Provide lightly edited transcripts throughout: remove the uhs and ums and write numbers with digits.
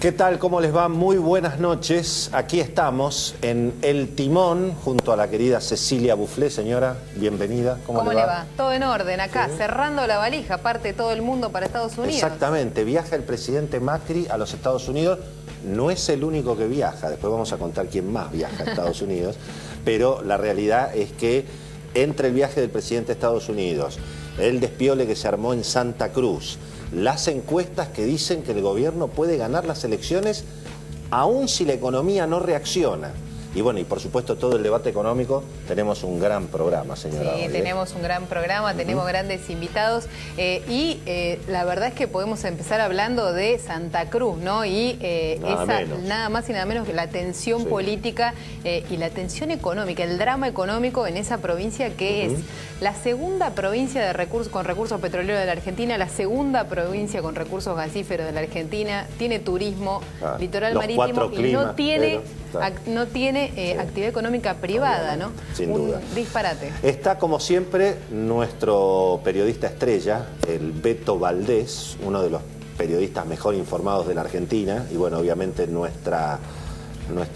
¿Qué tal? ¿Cómo les va? Muy buenas noches. Aquí estamos en El Timón, junto a la querida Cecilia Bufflé. Señora, bienvenida. ¿Cómo le va? Todo en orden acá, ¿sí? Cerrando la valija, parte todo el mundo para Estados Unidos. Exactamente. Viaja el presidente Macri a los Estados Unidos. No es el único que viaja. Después vamos a contar quién más viaja a Estados Unidos. Pero la realidad es que entre el viaje del presidente de Estados Unidos, el despiole que se armó en Santa Cruz, las encuestas que dicen que el gobierno puede ganar las elecciones aún si la economía no reacciona. Y bueno, y por supuesto todo el debate económico, tenemos un gran programa, señora. Sí, tenemos un gran programa, tenemos grandes invitados la verdad es que podemos empezar hablando de Santa Cruz, ¿no? Y nada más y nada menos que la tensión política y la tensión económica, el drama económico en esa provincia que es la segunda provincia con recursos petroleros de la Argentina, la segunda provincia con recursos gasíferos de la Argentina, tiene turismo, litoral marítimo y no tiene actividad económica privada, ¿no? Sin duda. Un disparate. Está, como siempre, nuestro periodista estrella, el Beto Valdés, uno de los periodistas mejor informados de la Argentina, y bueno, obviamente nuestra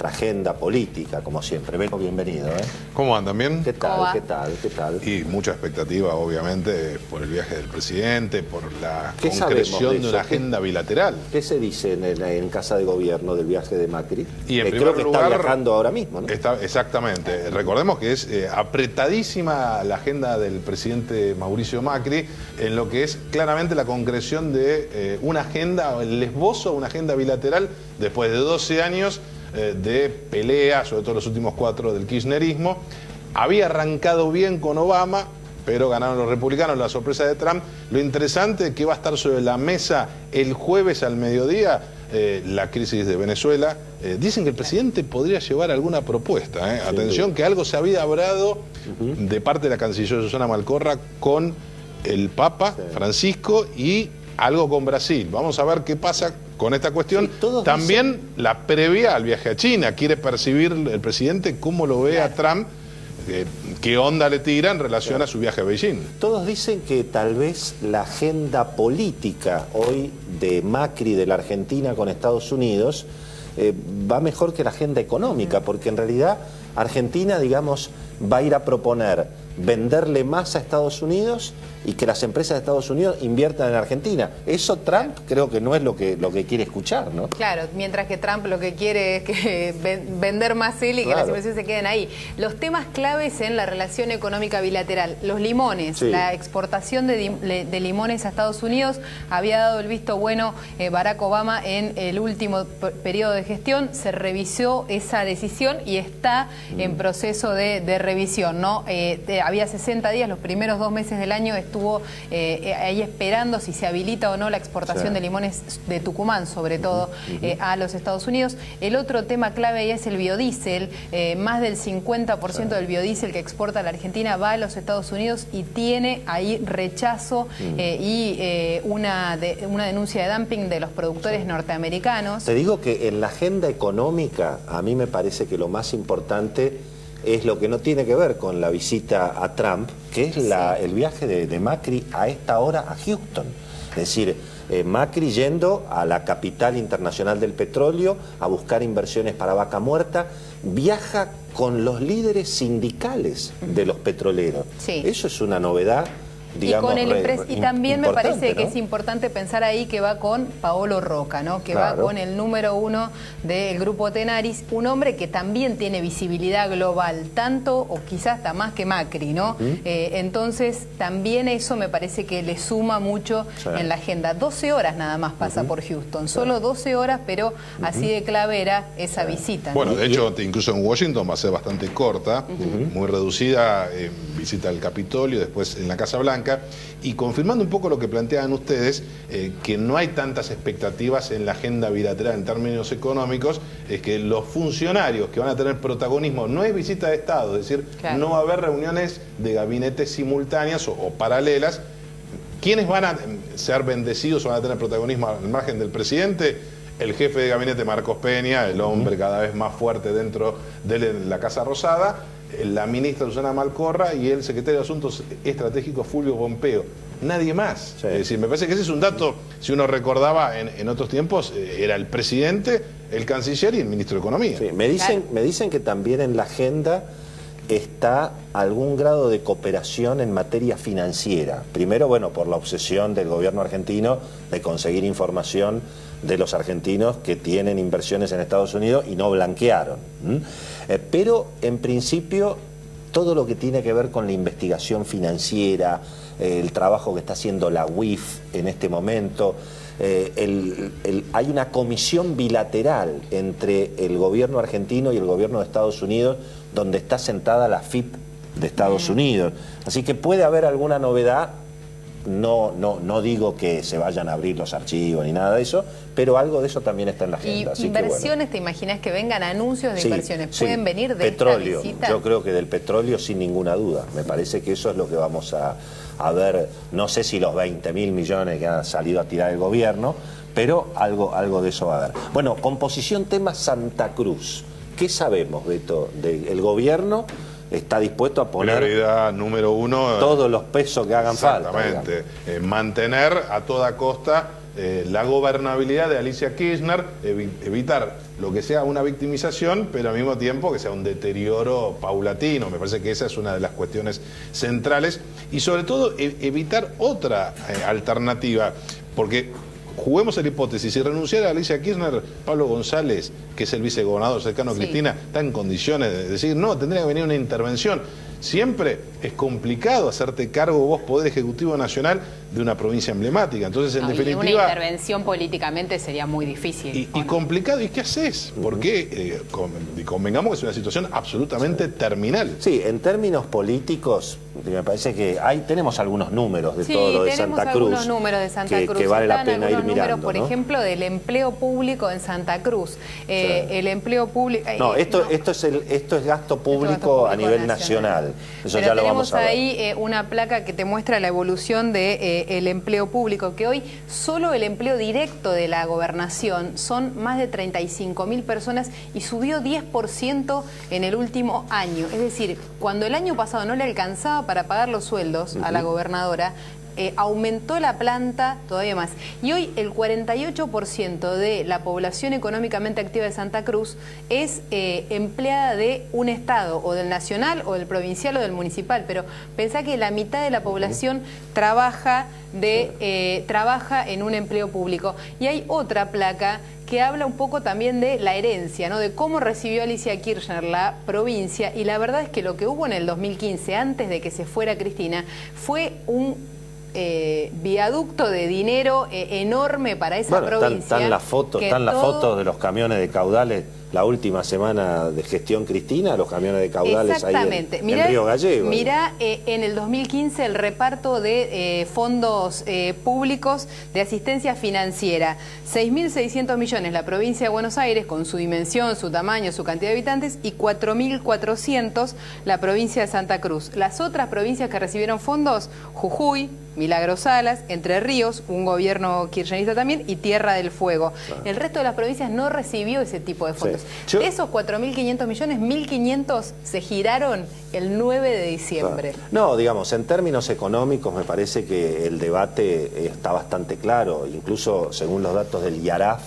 agenda política, como siempre. Beto, bienvenido. ¿Cómo andan? ¿Bien? ¿Qué tal? ¿Qué tal? ¿Qué tal? Y mucha expectativa, obviamente, por el viaje del presidente, por la ¿Qué concreción de una agenda bilateral. ¿Qué se dice en Casa de Gobierno del viaje de Macri? Y en creo que lugar, está viajando ahora mismo, ¿no? Exactamente. Recordemos que es apretadísima la agenda del presidente Mauricio Macri en lo que es claramente la concreción de una agenda, el esbozo de una agenda bilateral después de 12 años de pelea, sobre todo los últimos 4 del kirchnerismo. Había arrancado bien con Obama, pero ganaron los republicanos, la sorpresa de Trump. Lo interesante es que va a estar sobre la mesa el jueves al mediodía la crisis de Venezuela. Dicen que el presidente podría llevar alguna propuesta. Atención, que algo se había hablado de parte de la canciller Susana Malcorra con el Papa Francisco y algo con Brasil. Vamos a ver qué pasa con esta cuestión. Sí, también la previa al viaje a China. Quiere percibir el presidente cómo lo ve a Trump, qué onda le tira en relación a su viaje a Beijing. Todos dicen que tal vez la agenda política hoy de Macri de la Argentina con Estados Unidos va mejor que la agenda económica, porque en realidad Argentina, digamos, va a ir a proponer venderle más a Estados Unidos y que las empresas de Estados Unidos inviertan en Argentina. Eso Trump creo que no es lo que quiere escuchar, ¿no? Claro, mientras que Trump lo que quiere es que vender más él y que las inversiones se queden ahí. Los temas claves en la relación económica bilateral, los limones, la exportación de limones a Estados Unidos, había dado el visto bueno Barack Obama en el último periodo de gestión, se revisó esa decisión y está en proceso de revisión, ¿no? Había 60 días, los primeros 2 meses del año estuvo ahí esperando si se habilita o no la exportación de limones de Tucumán, sobre todo, a los Estados Unidos. El otro tema clave ahí es el biodiesel. Más del 50% del biodiesel que exporta la Argentina va a los Estados Unidos y tiene ahí rechazo y una denuncia de dumping de los productores norteamericanos. Te digo que en la agenda económica a mí me parece que lo más importante es lo que no tiene que ver con la visita a Trump, que es el viaje de Macri a esta hora a Houston. Es decir, Macri yendo a la capital internacional del petróleo a buscar inversiones para Vaca Muerta, viaja con los líderes sindicales de los petroleros. Eso es una novedad. Digamos, y también me parece que es importante pensar ahí que va con Paolo Roca, ¿no? Que va con el número 1 del grupo Tenaris, un hombre que también tiene visibilidad global, tanto o quizás hasta más que Macri, ¿no? Entonces también eso me parece que le suma mucho en la agenda. 12 horas nada más pasa por Houston, solo 12 horas, pero así de clave era esa visita, ¿no? Bueno, de hecho, incluso en Washington va a ser bastante corta, muy reducida, visita al Capitolio, después en la Casa Blanca. Y confirmando un poco lo que planteaban ustedes, que no hay tantas expectativas en la agenda bilateral en términos económicos, es que los funcionarios que van a tener protagonismo no es visita de Estado, es decir, no va a haber reuniones de gabinetes simultáneas o paralelas. ¿Quiénes van a ser bendecidos o van a tener protagonismo al margen del presidente? El jefe de gabinete Marcos Peña, el hombre cada vez más fuerte dentro de la Casa Rosada, la ministra Susana Malcorra y el secretario de Asuntos Estratégicos Fulvio Pompeo. nadie más. Sí. Es decir, me parece que ese es un dato, si uno recordaba en otros tiempos, era el presidente, el canciller y el ministro de Economía. Sí, me dicen que también en la agenda está algún grado de cooperación en materia financiera. Primero, bueno, por la obsesión del gobierno argentino de conseguir información de los argentinos que tienen inversiones en Estados Unidos y no blanquearon. Pero, en principio, todo lo que tiene que ver con la investigación financiera, el trabajo que está haciendo la UIF en este momento, hay una comisión bilateral entre el gobierno argentino y el gobierno de Estados Unidos donde está sentada la FIP de Estados Unidos. Así que puede haber alguna novedad. No digo que se vayan a abrir los archivos ni nada de eso, pero algo de eso también está en la agenda. ¿Y así inversiones, que, bueno. te imaginas que vengan anuncios de Sí, inversiones? sí. ¿Pueden venir de petróleo? esta visita? Yo creo que del petróleo sin ninguna duda. Me parece que eso es lo que vamos a ver. No sé si los 20.000 millones que ha salido a tirar el gobierno, pero algo de eso va a haber. Bueno, composición tema Santa Cruz. ¿Qué sabemos, Beto, del gobierno? Está dispuesto a poner Prioridad número uno. todos los pesos que hagan falta. Exactamente. Mantener a toda costa la gobernabilidad de Alicia Kirchner, evitar lo que sea una victimización, pero al mismo tiempo que sea un deterioro paulatino. Me parece que esa es una de las cuestiones centrales. Y sobre todo evitar otra alternativa, porque juguemos a la hipótesis, si renunciara a Alicia Kirchner, Pablo González, que es el vicegobernador cercano a Cristina, está en condiciones de decir, no, tendría que venir una intervención. Siempre es complicado hacerte cargo vos, Poder Ejecutivo Nacional, de una provincia emblemática. Entonces, en definitiva... Una intervención políticamente sería muy difícil. Y complicado. ¿Y qué haces? Porque convengamos que es una situación absolutamente terminal. Sí, en términos políticos, me parece que tenemos algunos números de todo lo de Santa Cruz. Sí, tenemos algunos números de Santa Cruz. Que vale la pena ir mirando, números, por ejemplo, del empleo público en Santa Cruz. El empleo público... esto es gasto público a nivel nacional. Eso pero ya lo vamos a ver. tenemos ahí una placa que te muestra la evolución de el empleo público, que hoy solo el empleo directo de la gobernación son más de 35.000 personas y subió 10% en el último año. Es decir, cuando el año pasado no le alcanzaba para pagar los sueldos a la gobernadora, aumentó la planta todavía más. Y hoy el 48% de la población económicamente activa de Santa Cruz es empleada de un estado, o del nacional, o del provincial, o del municipal. Pero pensá que la mitad de la población trabaja en un empleo público. Y hay otra placa que habla un poco también de la herencia, ¿no? De cómo recibió Alicia Kirchner la provincia. Y la verdad es que lo que hubo en el 2015, antes de que se fuera Cristina, fue un viaducto de dinero enorme para esa provincia. Están las fotos de los camiones de caudales la última semana de gestión Cristina, los camiones de caudales ahí en Río Gallego. Mirá en el 2015 el reparto de fondos públicos de asistencia financiera. 6.600 millones la provincia de Buenos Aires, con su dimensión, su tamaño, su cantidad de habitantes, y 4.400 la provincia de Santa Cruz. Las otras provincias que recibieron fondos, Jujuy, Milagros Salas, Entre Ríos, un gobierno kirchnerista también, y Tierra del Fuego. Claro. El resto de las provincias no recibió ese tipo de fondos. Sí. De esos 4.500 millones, 1.500 se giraron el 9 de diciembre. Claro. No, digamos, en términos económicos me parece que el debate está bastante claro. Incluso según los datos del IARAF,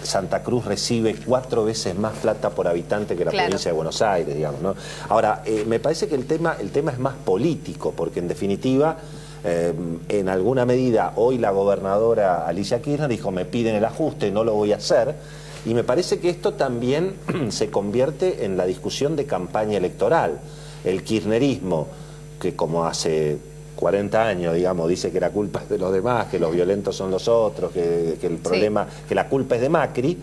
Santa Cruz recibe 4 veces más plata por habitante que la provincia de Buenos Aires, digamos, ¿no? Ahora, me parece que el tema es más político, porque en definitiva, en alguna medida, hoy la gobernadora Alicia Kirchner dijo, me piden el ajuste, no lo voy a hacer, y me parece que esto también se convierte en la discusión de campaña electoral. El kirchnerismo, que como hace 40 años, digamos, dice que la culpa es de los demás, que los violentos son los otros, que el problema, que la culpa es de Macri,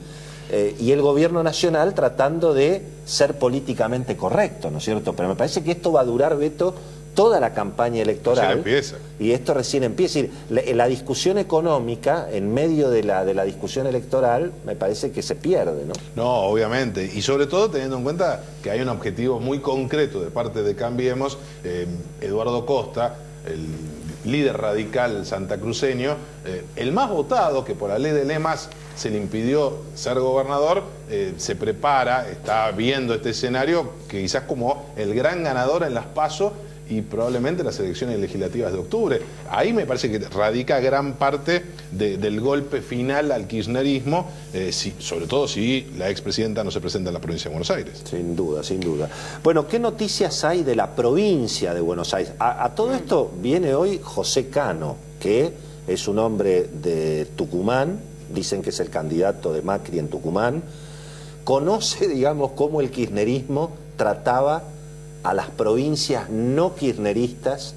y el gobierno nacional tratando de ser políticamente correcto, ¿no es cierto? Pero me parece que esto va a durar, Beto, toda la campaña electoral. Empieza. Y esto recién empieza. Es decir, la discusión económica, en medio de la discusión electoral, me parece que se pierde, ¿no? No, obviamente. Y sobre todo teniendo en cuenta que hay un objetivo muy concreto de parte de Cambiemos. Eduardo Costa, el líder radical santacruceño, el más votado, que por la ley de lemas se le impidió ser gobernador, se prepara, está viendo este escenario que quizás como el gran ganador en las PASO, y probablemente las elecciones legislativas de octubre. Ahí me parece que radica gran parte del golpe final al kirchnerismo, sobre todo si la expresidenta no se presenta en la provincia de Buenos Aires. Sin duda, sin duda. Bueno, ¿qué noticias hay de la provincia de Buenos Aires? A todo esto viene hoy José Cano, que es un hombre de Tucumán, dicen que es el candidato de Macri en Tucumán, conoce, digamos, cómo el kirchnerismo trataba a las provincias no kirchneristas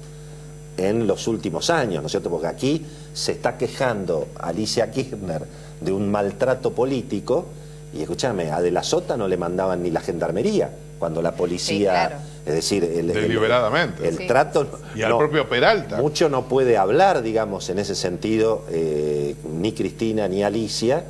en los últimos años, ¿no es cierto? Porque aquí se está quejando Alicia Kirchner de un maltrato político y, escúchame, a De la Sota no le mandaban ni la gendarmería cuando la policía... Sí, claro. Es decir, deliberadamente. El trato... Y al propio Peralta. Mucho no puede hablar, digamos, en ese sentido, ni Cristina ni Alicia,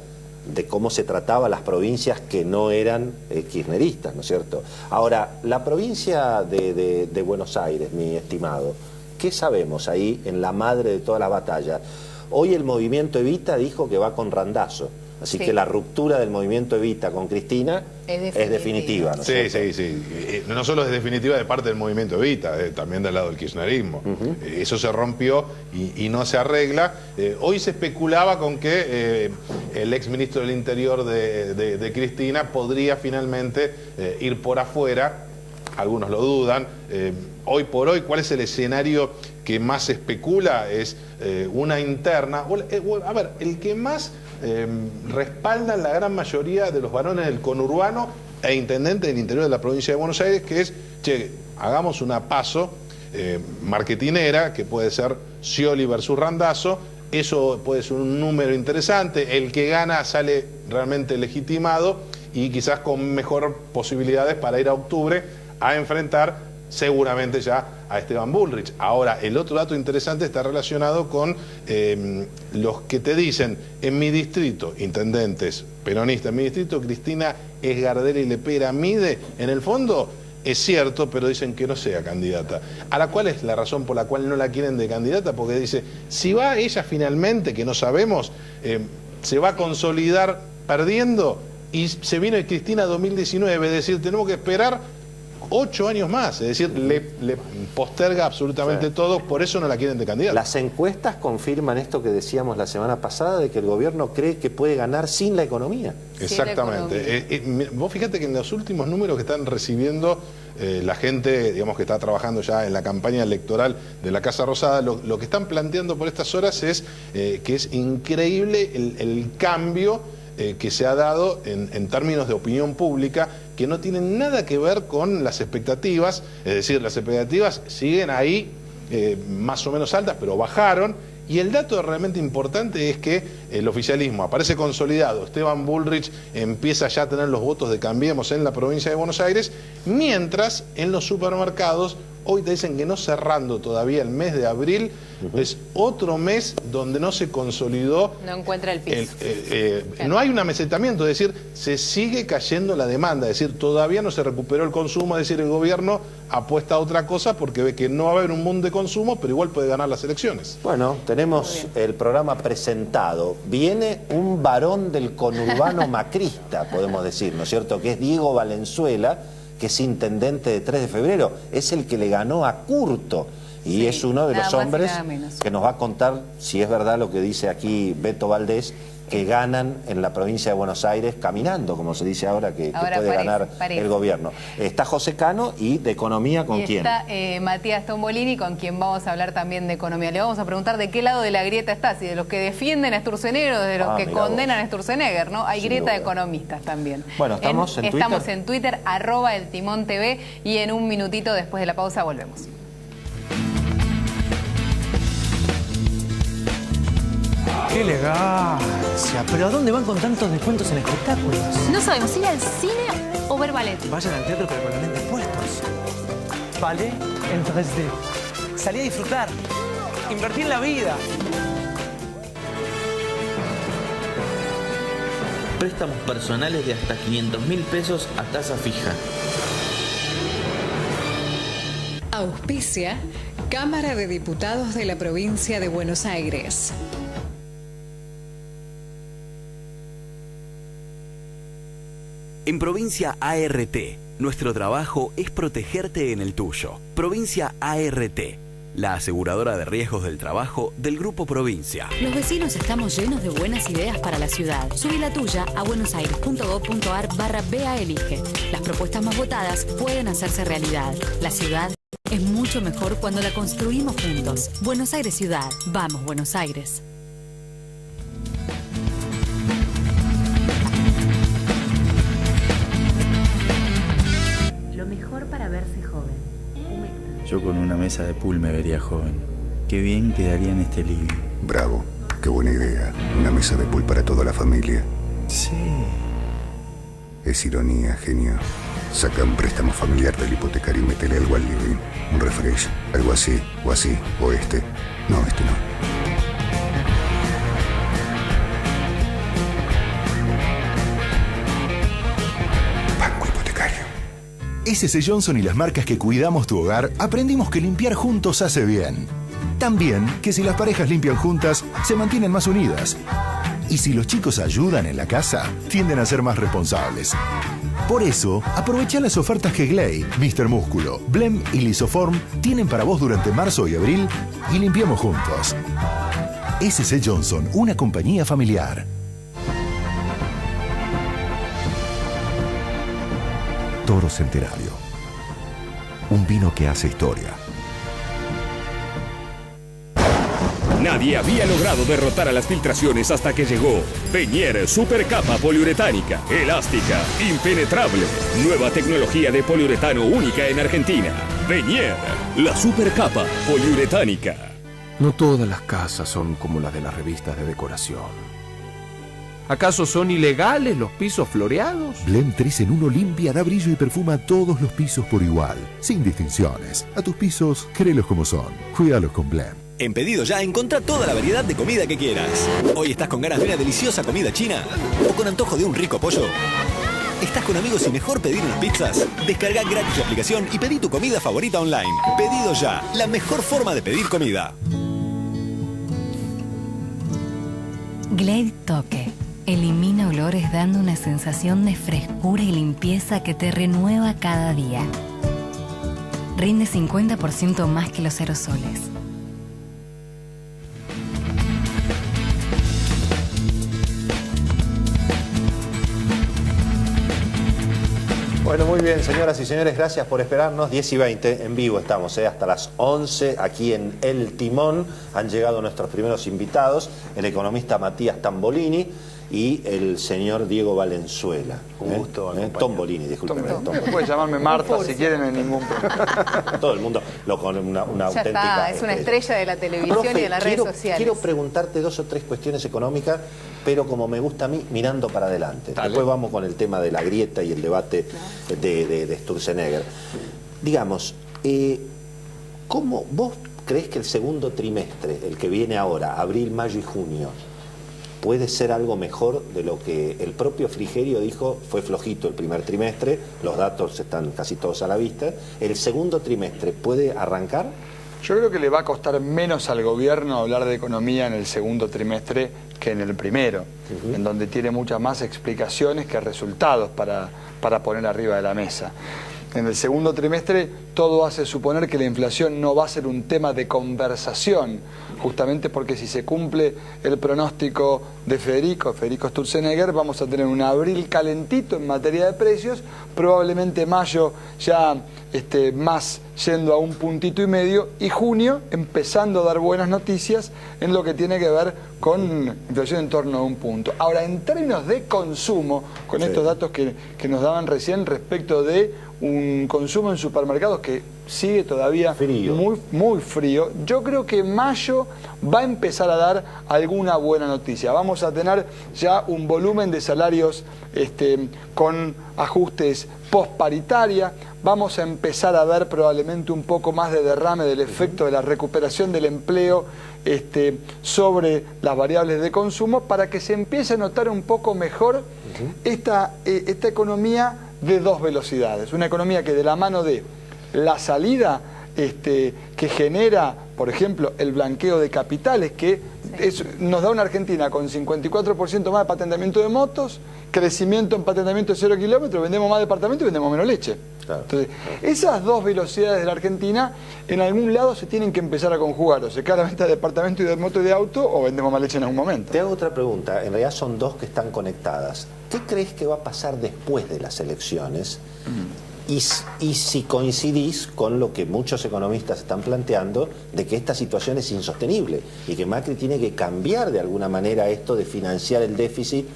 de cómo se trataba a las provincias que no eran kirchneristas, ¿no es cierto? Ahora, la provincia de Buenos Aires, mi estimado, ¿qué sabemos ahí en la madre de toda la batalla? Hoy el movimiento Evita dijo que va con Randazzo, así que la ruptura del movimiento Evita con Cristina es definitiva, ¿no es cierto? Sí. No solo es definitiva de parte del movimiento Evita, también del lado del kirchnerismo. Eso se rompió y no se arregla. Hoy se especulaba con que el exministro del Interior de Cristina podría finalmente ir por afuera. Algunos lo dudan. Hoy por hoy, ¿cuál es el escenario que más se especula? Es una interna. A ver, el que más respaldan la gran mayoría de los varones del conurbano e intendentes del interior de la provincia de Buenos Aires, que es, che, hagamos una PASO marketinera, que puede ser Scioli versus Randazzo. Eso puede ser un número interesante. El que gana sale realmente legitimado y quizás con mejor posibilidades para ir a octubre a enfrentar seguramente ya a Esteban Bullrich. Ahora, el otro dato interesante está relacionado con los que te dicen, en mi distrito, intendentes peronistas, en mi distrito Cristina Esgarderi Lepera mide, en el fondo es cierto, pero dicen que no sea candidata. ¿A la cual es la razón por la cual no la quieren de candidata? Porque dice, si va ella finalmente, que no sabemos, se va a consolidar perdiendo, y se vino de Cristina 2019, es decir, tenemos que esperar 8 años más, es decir, le posterga absolutamente todo, por eso no la quieren de candidata. Las encuestas confirman esto que decíamos la semana pasada, de que el gobierno cree que puede ganar sin la economía. Exactamente. Vos fíjate que en los últimos números que están recibiendo la gente, digamos, que está trabajando ya en la campaña electoral de la Casa Rosada, lo que están planteando por estas horas es que es increíble el cambio que se ha dado en términos de opinión pública, que no tienen nada que ver con las expectativas. Es decir, las expectativas siguen ahí más o menos altas, pero bajaron. Y el dato realmente importante es que el oficialismo aparece consolidado. Esteban Bullrich empieza ya a tener los votos de Cambiemos en la provincia de Buenos Aires, mientras en los supermercados hoy te dicen que no cerrando todavía el mes de abril, es otro mes donde no se consolidó. No encuentra el piso. No hay un amesetamiento, es decir, se sigue cayendo la demanda, es decir, todavía no se recuperó el consumo, es decir, el gobierno apuesta a otra cosa porque ve que no va a haber un boom de consumo, pero igual puede ganar las elecciones. Bueno, tenemos el programa presentado. Viene un varón del conurbano macrista, podemos decir, ¿no es cierto?, que es Diego Valenzuela, que es intendente de 3 de febrero, es el que le ganó a Curto y es uno de los hombres que nos va a contar si es verdad lo que dice aquí Beto Valdés, que ganan en la provincia de Buenos Aires caminando, como se dice ahora, que puede ganar el gobierno. Está José Cano y de economía, ¿con quién? Está Matías Tombolini, con quien vamos a hablar también de economía. Le vamos a preguntar de qué lado de la grieta está, si de los que defienden a Sturzenegger o de los que condenan a Sturzenegger, ¿no? Hay grieta de economistas también. Bueno, estamos en Twitter. Estamos en Twitter, @elTimonTV, y en un minutito después de la pausa volvemos. ¡Qué elegancia! ¿Pero a dónde van con tantos descuentos en espectáculos? No sabemos, ir al cine o ver ballet. Vayan al teatro, pero con la mente puestos. Ballet en 3D. Salí a disfrutar. Invertí en la vida. Préstamos personales de hasta 500.000 pesos a tasa fija. Auspicia Cámara de Diputados de la Provincia de Buenos Aires. En Provincia ART, Nuestro trabajo es protegerte en el tuyo. Provincia ART, la aseguradora de riesgos del trabajo del Grupo Provincia. Los vecinos estamos llenos de buenas ideas para la ciudad. Subí la tuya a buenosaires.gov.ar/BA Elige. Las propuestas más votadas pueden hacerse realidad. La ciudad es mucho mejor cuando la construimos juntos. Buenos Aires Ciudad. Vamos, Buenos Aires. Lo mejor para verse joven. Yo con una mesa de pool me vería joven. Qué bien quedaría en este living. Bravo, qué buena idea. Una mesa de pool para toda la familia. Sí. Es ironía, genio. Saca un préstamo familiar del hipotecario y métele algo al living. Un refresh, algo así, o este. No, este no. Banco Hipotecario. SC Johnson y las marcas que cuidamos tu hogar, aprendimos que limpiar juntos hace bien. También que si las parejas limpian juntas, se mantienen más unidas. Y si los chicos ayudan en la casa, tienden a ser más responsables. Por eso, aprovecha las ofertas que Glade, Mr. Músculo, Blem y Lisoform tienen para vos durante marzo y abril y limpiamos juntos. SC Johnson, una compañía familiar. Toro Centenario. Un vino que hace historia. Nadie había logrado derrotar a las filtraciones hasta que llegó Venier Supercapa poliuretánica, elástica, impenetrable. Nueva tecnología de poliuretano única en Argentina. Venier, la Supercapa poliuretánica. No todas las casas son como las de las revistas de decoración. ¿Acaso son ilegales los pisos floreados? Blem 3 en 1 limpia, da brillo y perfuma todos los pisos por igual, sin distinciones. A tus pisos, créelos como son. Cuídalos con Blem. En Pedido Ya encontrá toda la variedad de comida que quieras. ¿Hoy estás con ganas de una deliciosa comida china? ¿O con antojo de un rico pollo? ¿Estás con amigos y mejor pedir unas pizzas? Descarga gratis la aplicación y pedí tu comida favorita online. Pedido Ya, la mejor forma de pedir comida. Glade Toque. Elimina olores dando una sensación de frescura y limpieza que te renueva cada día. Rinde 50% más que los aerosoles. Bueno, muy bien, señoras y señores, gracias por esperarnos. 10 y 20, en vivo estamos, hasta las 11, aquí en El Timón. Han llegado nuestros primeros invitados, el economista Matías Tambolini y el señor Diego Valenzuela. Un gusto, Tombolini, discúlpeme. Puedes llamarme Marta si quieren, no hay ningún problema. Todo el mundo lo con una ya auténtica... está, es una estrella de la televisión, profe, y de las redes sociales. Quiero preguntarte 2 o 3 cuestiones económicas, pero como me gusta a mí, mirando para adelante. Dale. Después vamos con el tema de la grieta y el debate de Sturzenegger. Digamos, ¿cómo vos crees que el segundo trimestre, el que viene ahora, abril, mayo y junio, puede ser algo mejor de lo que el propio Frigerio dijo? Fue flojito el primer trimestre, los datos están casi todos a la vista. ¿El segundo trimestre puede arrancar? Yo creo que le va a costar menos al gobierno hablar de economía en el segundo trimestre que en el primero, en donde tiene muchas más explicaciones que resultados para poner arriba de la mesa. En el segundo trimestre todo hace suponer que la inflación no va a ser un tema de conversación, justamente porque si se cumple el pronóstico de Federico Sturzenegger, vamos a tener un abril calentito en materia de precios, probablemente mayo ya más yendo a 1,5 puntos y junio empezando a dar buenas noticias en lo que tiene que ver con inflación en torno a 1 punto. Ahora, en términos de consumo, con estos datos que nos daban recién respecto de un consumo en supermercados que sigue todavía muy frío, yo creo que mayo va a empezar a dar alguna buena noticia. Vamos a tener ya un volumen de salarios con ajustes post-paritaria, vamos a empezar a ver probablemente un poco más de derrame del efecto de la recuperación del empleo sobre las variables de consumo, para que se empiece a notar un poco mejor esta economía de 2 velocidades. Una economía que, de la mano de la salida que genera, por ejemplo, el blanqueo de capitales, que nos da una Argentina con 54% más de patentamiento de motos, crecimiento en patentamiento de 0 kilómetros, vendemos más departamentos y vendemos menos leche. Claro. Entonces, esas dos velocidades de la Argentina en algún lado se tienen que empezar a conjugar, o se cae la venta de departamento y de moto y de auto, o vendemos más leche en algún momento. Te hago otra pregunta, en realidad son dos que están conectadas. ¿Qué crees que va a pasar después de las elecciones? Y si coincidís con lo que muchos economistas están planteando, de que esta situación es insostenible y que Macri tiene que cambiar de alguna manera esto de financiar el déficit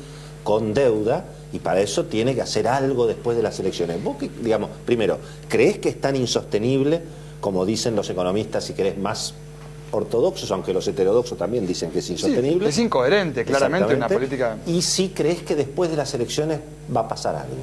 con deuda, y para eso tiene que hacer algo después de las elecciones. Vos, digamos, primero, ¿crees que es tan insostenible como dicen los economistas, si querés, más ortodoxos, aunque los heterodoxos también dicen que es insostenible? Sí, es incoherente, claramente, una política... ¿Y si crees que después de las elecciones va a pasar algo?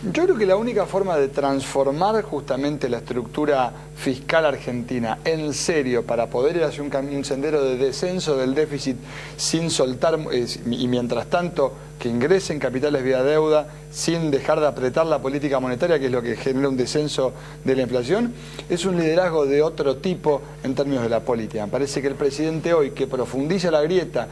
Yo creo que la única forma de transformar justamente la estructura fiscal argentina en serio para poder ir hacia un sendero de descenso del déficit sin soltar, y mientras tanto que ingresen capitales vía deuda, sin dejar de apretar la política monetaria, que es lo que genera un descenso de la inflación, es un liderazgo de otro tipo en términos de la política. Me parece que el presidente hoy, que profundiza la grieta,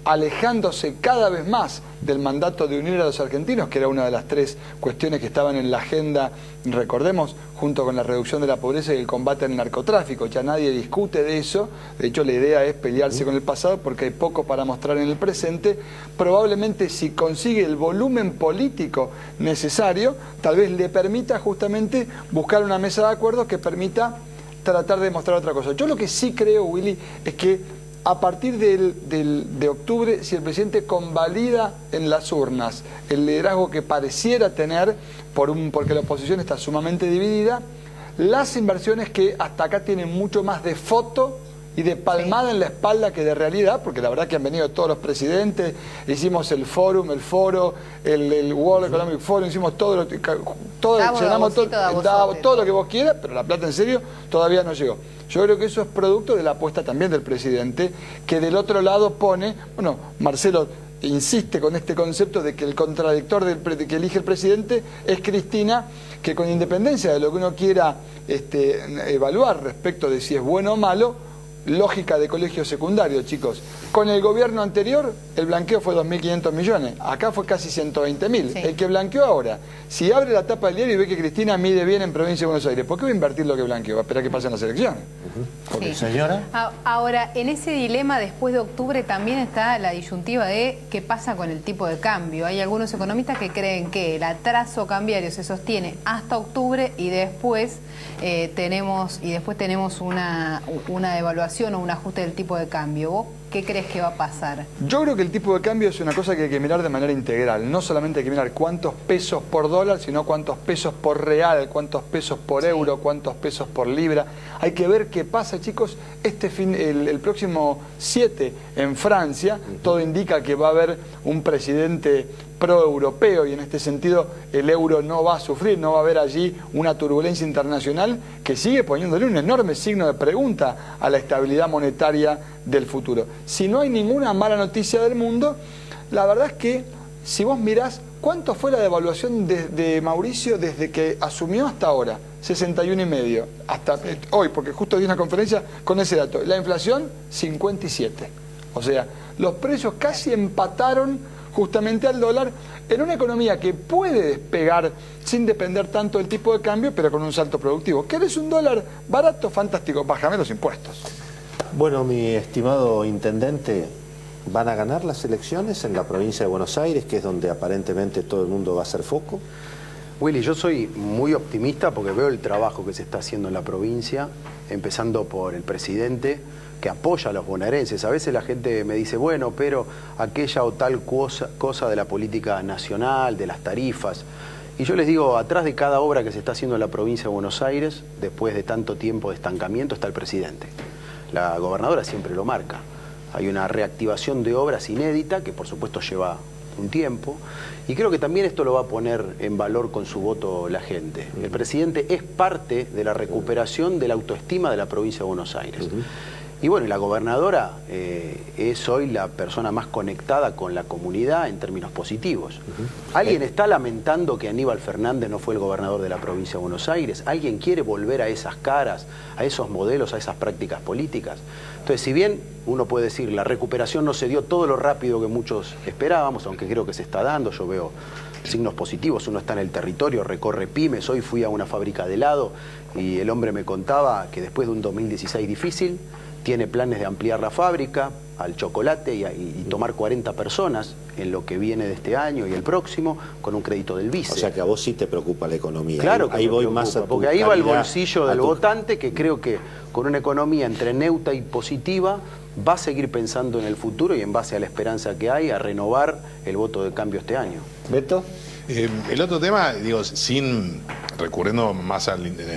alejándose cada vez más del mandato de unir a los argentinos, que era una de las tres cuestiones que estaban en la agenda, recordemos, junto con la reducción de la pobreza y el combate al narcotráfico. Ya nadie discute de eso, de hecho la idea es pelearse con el pasado porque hay poco para mostrar en el presente. Probablemente si consigue el volumen político necesario, tal vez le permita justamente buscar una mesa de acuerdos que permita tratar de mostrar otra cosa. Yo lo que sí creo, Willy, es que a partir de octubre, si el presidente convalida en las urnas el liderazgo que pareciera tener, porque la oposición está sumamente dividida, las inversiones que hasta acá tienen mucho más de foto y de palmada en la espalda que de realidad, porque la verdad que han venido todos los presidentes, hicimos el fórum, el foro, el World Economic Forum, hicimos todo lo que vos quieras, pero la plata en serio todavía no llegó. Yo creo que eso es producto de la apuesta también del presidente, que del otro lado pone, bueno, Marcelo insiste con este concepto de que el contradictor que elige el presidente es Cristina, que con independencia de lo que uno quiera evaluar respecto de si es bueno o malo, lógica de colegio secundario, chicos. Con el gobierno anterior, el blanqueo fue 2.500 millones. Acá fue casi 120.000. Sí. El que blanqueó ahora, si abre la tapa del diario y ve que Cristina mide bien en Provincia de Buenos Aires, ¿por qué va a invertir lo que blanqueó? Va a esperar que pasen las elecciones. Sí. Señora. Ahora, en ese dilema, después de octubre, también está la disyuntiva de qué pasa con el tipo de cambio. Hay algunos economistas que creen que el atraso cambiario se sostiene hasta octubre y después tenemos una devaluación o un ajuste del tipo de cambio. ¿Vos qué crees que va a pasar? Yo creo que el tipo de cambio es una cosa que hay que mirar de manera integral. No solamente hay que mirar cuántos pesos por dólar, sino cuántos pesos por real, cuántos pesos por euro, cuántos pesos por libra. Hay que ver qué pasa, chicos, el próximo 7 en Francia. Todo indica que va a haber un presidente pro-europeo y en este sentido el euro no va a sufrir, no va a haber allí una turbulencia internacional que sigue poniéndole un enorme signo de pregunta a la estabilidad monetaria del futuro. Si no hay ninguna mala noticia del mundo, la verdad es que si vos mirás cuánto fue la devaluación de Mauricio desde que asumió hasta ahora, 61,5, hasta hoy, porque justo di una conferencia con ese dato, la inflación 57, o sea, los precios casi empataron justamente al dólar, en una economía que puede despegar sin depender tanto del tipo de cambio, pero con un salto productivo. ¿Querés un dólar barato? Fantástico, bájame los impuestos. Bueno, mi estimado intendente, ¿van a ganar las elecciones en la provincia de Buenos Aires, que es donde aparentemente todo el mundo va a hacer foco? Willy, yo soy muy optimista porque veo el trabajo que se está haciendo en la provincia, empezando por el presidente, que apoya a los bonaerenses. A veces la gente me dice, bueno, pero aquella o tal cosa de la política nacional, de las tarifas. Y yo les digo, atrás de cada obra que se está haciendo en la provincia de Buenos Aires, después de tanto tiempo de estancamiento, está el presidente. La gobernadora siempre lo marca. Hay una reactivación de obras inédita, que por supuesto lleva un tiempo, y creo que también esto lo va a poner en valor con su voto la gente. El presidente es parte de la recuperación de la autoestima de la provincia de Buenos Aires. Y bueno, la gobernadora es hoy la persona más conectada con la comunidad en términos positivos. ¿Alguien está lamentando que Aníbal Fernández no fue el gobernador de la provincia de Buenos Aires? ¿Alguien quiere volver a esas caras, a esos modelos, a esas prácticas políticas? Entonces, si bien uno puede decir la recuperación no se dio todo lo rápido que muchos esperábamos, aunque creo que se está dando, yo veo signos positivos, uno está en el territorio, recorre pymes. Hoy fui a una fábrica de helado y el hombre me contaba que después de un 2016 difícil, tiene planes de ampliar la fábrica al chocolate y tomar 40 personas en lo que viene de este año y el próximo con un crédito del vice. O sea que a vos sí te preocupa la economía. Claro que ahí voy preocupa, más a tu porque ahí va el calidad, bolsillo del votante, que creo que con una economía entre neutra y positiva va a seguir pensando en el futuro y en base a la esperanza que hay a renovar el voto de cambio este año. ¿Beto? El otro tema, digo, recurriendo más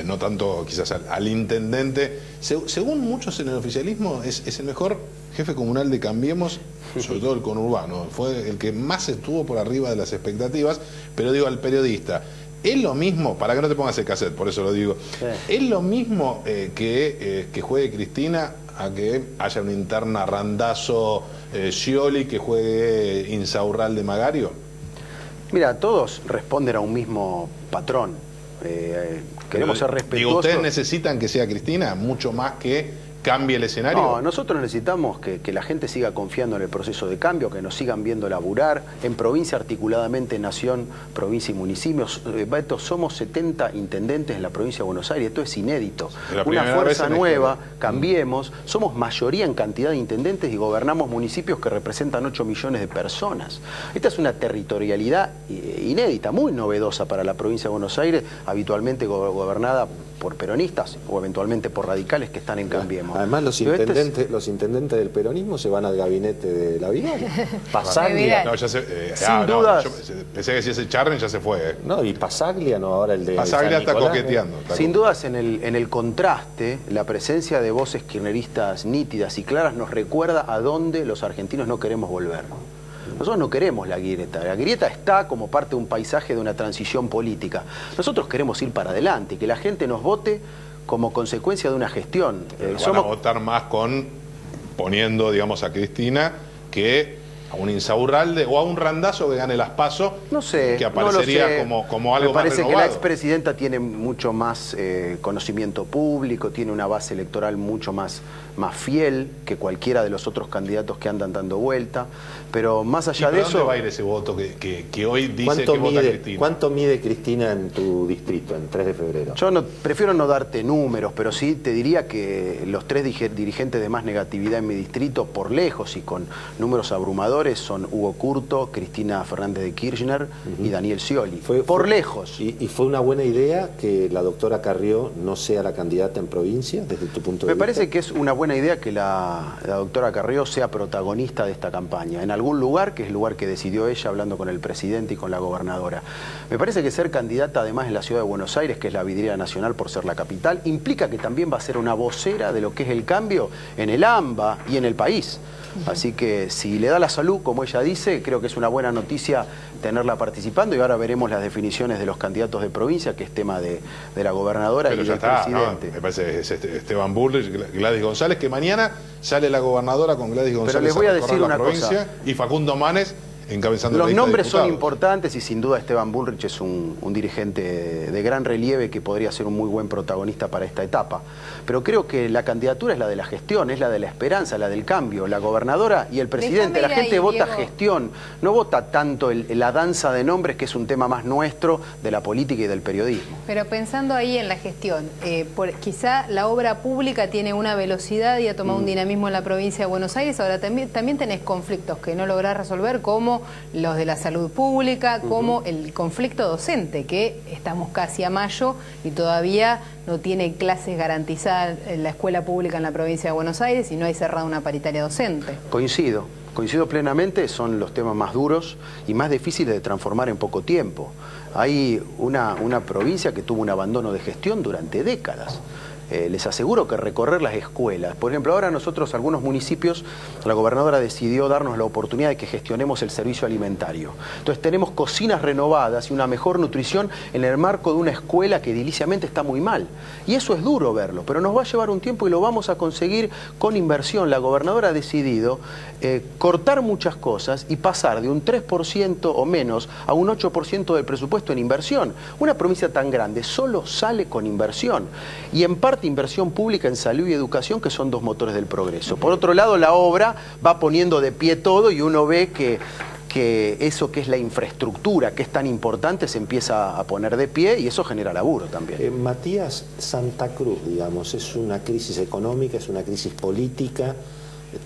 no tanto quizás al intendente, según muchos en el oficialismo es el mejor jefe comunal de Cambiemos, sobre todo el conurbano, fue el que más estuvo por arriba de las expectativas, pero digo al periodista, ¿es lo mismo, para que no te pongas el cassette, por eso lo digo, es lo mismo que juegue Cristina a que haya una interna Randazzo Scioli, que juegue Insaurralde Magario? Mira, todos responden a un mismo patrón. Queremos ser respetuosos. Digo, ¿ustedes necesitan que sea Cristina mucho más que cambie el escenario? No, nosotros necesitamos que la gente siga confiando en el proceso de cambio, que nos sigan viendo laburar, en provincia articuladamente, nación, provincia y municipios. Beto, somos 70 intendentes en la provincia de Buenos Aires, esto es inédito. Una fuerza nueva, Cambiemos, somos mayoría en cantidad de intendentes y gobernamos municipios que representan 8 millones de personas. Esta es una territorialidad inédita, muy novedosa para la provincia de Buenos Aires, habitualmente gobernada por peronistas o eventualmente por radicales que están en Cambiemos. Además, los intendentes del peronismo se van al gabinete de la Vidal. Pasaglia. No, ya se, sin dudas. Yo pensé que si ese Charren ya se fue. No, y Pasaglia, no, ahora el de Pasaglia San está Nicolás, coqueteando. Sin dudas, en el contraste, la presencia de voces kirchneristas nítidas y claras nos recuerda a dónde los argentinos no queremos volver. Nosotros no queremos la grieta. La grieta está como parte de un paisaje de una transición política. Nosotros queremos ir para adelante y que la gente nos vote como consecuencia de una gestión. Van a votar más poniendo, digamos, a Cristina que a un Insaurralde o a un Randazzo que gane las PASO, no sé, que aparecería no lo sé. como algo más renovado. Me parece que la expresidenta tiene mucho más conocimiento público, tiene una base electoral mucho más fiel que cualquiera de los otros candidatos que andan dando vuelta, pero más allá de eso... ¿Dónde va a ir ese voto que hoy dice que vota Cristina? ¿Cuánto mide Cristina en tu distrito, en 3 de febrero? Yo prefiero no darte números, pero sí te diría que los 3 dirigentes de más negatividad en mi distrito, por lejos y con números abrumadores, son Hugo Curto, Cristina Fernández de Kirchner y Daniel Scioli. Por lejos. ¿Y fue una buena idea que la doctora Carrió no sea la candidata en provincia, desde tu punto de vista? Me parece que es una buena idea que la doctora Carrió sea protagonista de esta campaña, en algún lugar, que es el lugar que decidió ella, hablando con el presidente y con la gobernadora. Me parece que ser candidata, además, en la ciudad de Buenos Aires, que es la vidriera nacional por ser la capital, implica que también va a ser una vocera de lo que es el cambio en el AMBA y en el país. Así que si le da la salud, como ella dice, creo que es una buena noticia tenerla participando, y ahora veremos las definiciones de los candidatos de provincia, que es tema de la gobernadora y del presidente. No, me parece que es Esteban Bullrich, Gladys González, que mañana sale la gobernadora con Gladys González. Pero les voy a decir una cosa. Y Facundo Manes encabezando los la lista nombres de son diputados. Importantes y sin duda Esteban Bullrich es un dirigente de gran relieve que podría ser un muy buen protagonista para esta etapa. Pero creo que la candidatura es la de la gestión, es la de la esperanza, la del cambio. La gobernadora y el presidente, la gente vota gestión, no vota tanto la danza de nombres, que es un tema más nuestro de la política y del periodismo. Pero pensando ahí en la gestión, quizá la obra pública tiene una velocidad y ha tomado un dinamismo en la provincia de Buenos Aires. Ahora también tenés conflictos que no lográs resolver, como los de la salud pública, como el conflicto docente, que estamos casi a mayo y todavía no tiene clases garantizadas en la escuela pública en la provincia de Buenos Aires y no hay cerrada una paritaria docente. Coincido plenamente, son los temas más duros y más difíciles de transformar en poco tiempo. Hay una provincia que tuvo un abandono de gestión durante décadas. les aseguro que recorrer las escuelas, por ejemplo, ahora nosotros, algunos municipios, la gobernadora decidió darnos la oportunidad de que gestionemos el servicio alimentario. Entonces tenemos cocinas renovadas y una mejor nutrición en el marco de una escuela que ediliciamente está muy mal. Y eso es duro verlo, pero nos va a llevar un tiempo y lo vamos a conseguir con inversión. La gobernadora ha decidido cortar muchas cosas y pasar de un 3% o menos a un 8% del presupuesto en inversión. Una provincia tan grande solo sale con inversión. Y en parte inversión pública en salud y educación, que son dos motores del progreso. Por otro lado, la obra va poniendo de pie todo y uno ve que eso que es la infraestructura, que es tan importante, se empieza a poner de pie y eso genera laburo también. Matías, Santa Cruz, digamos, es una crisis económica, es una crisis política,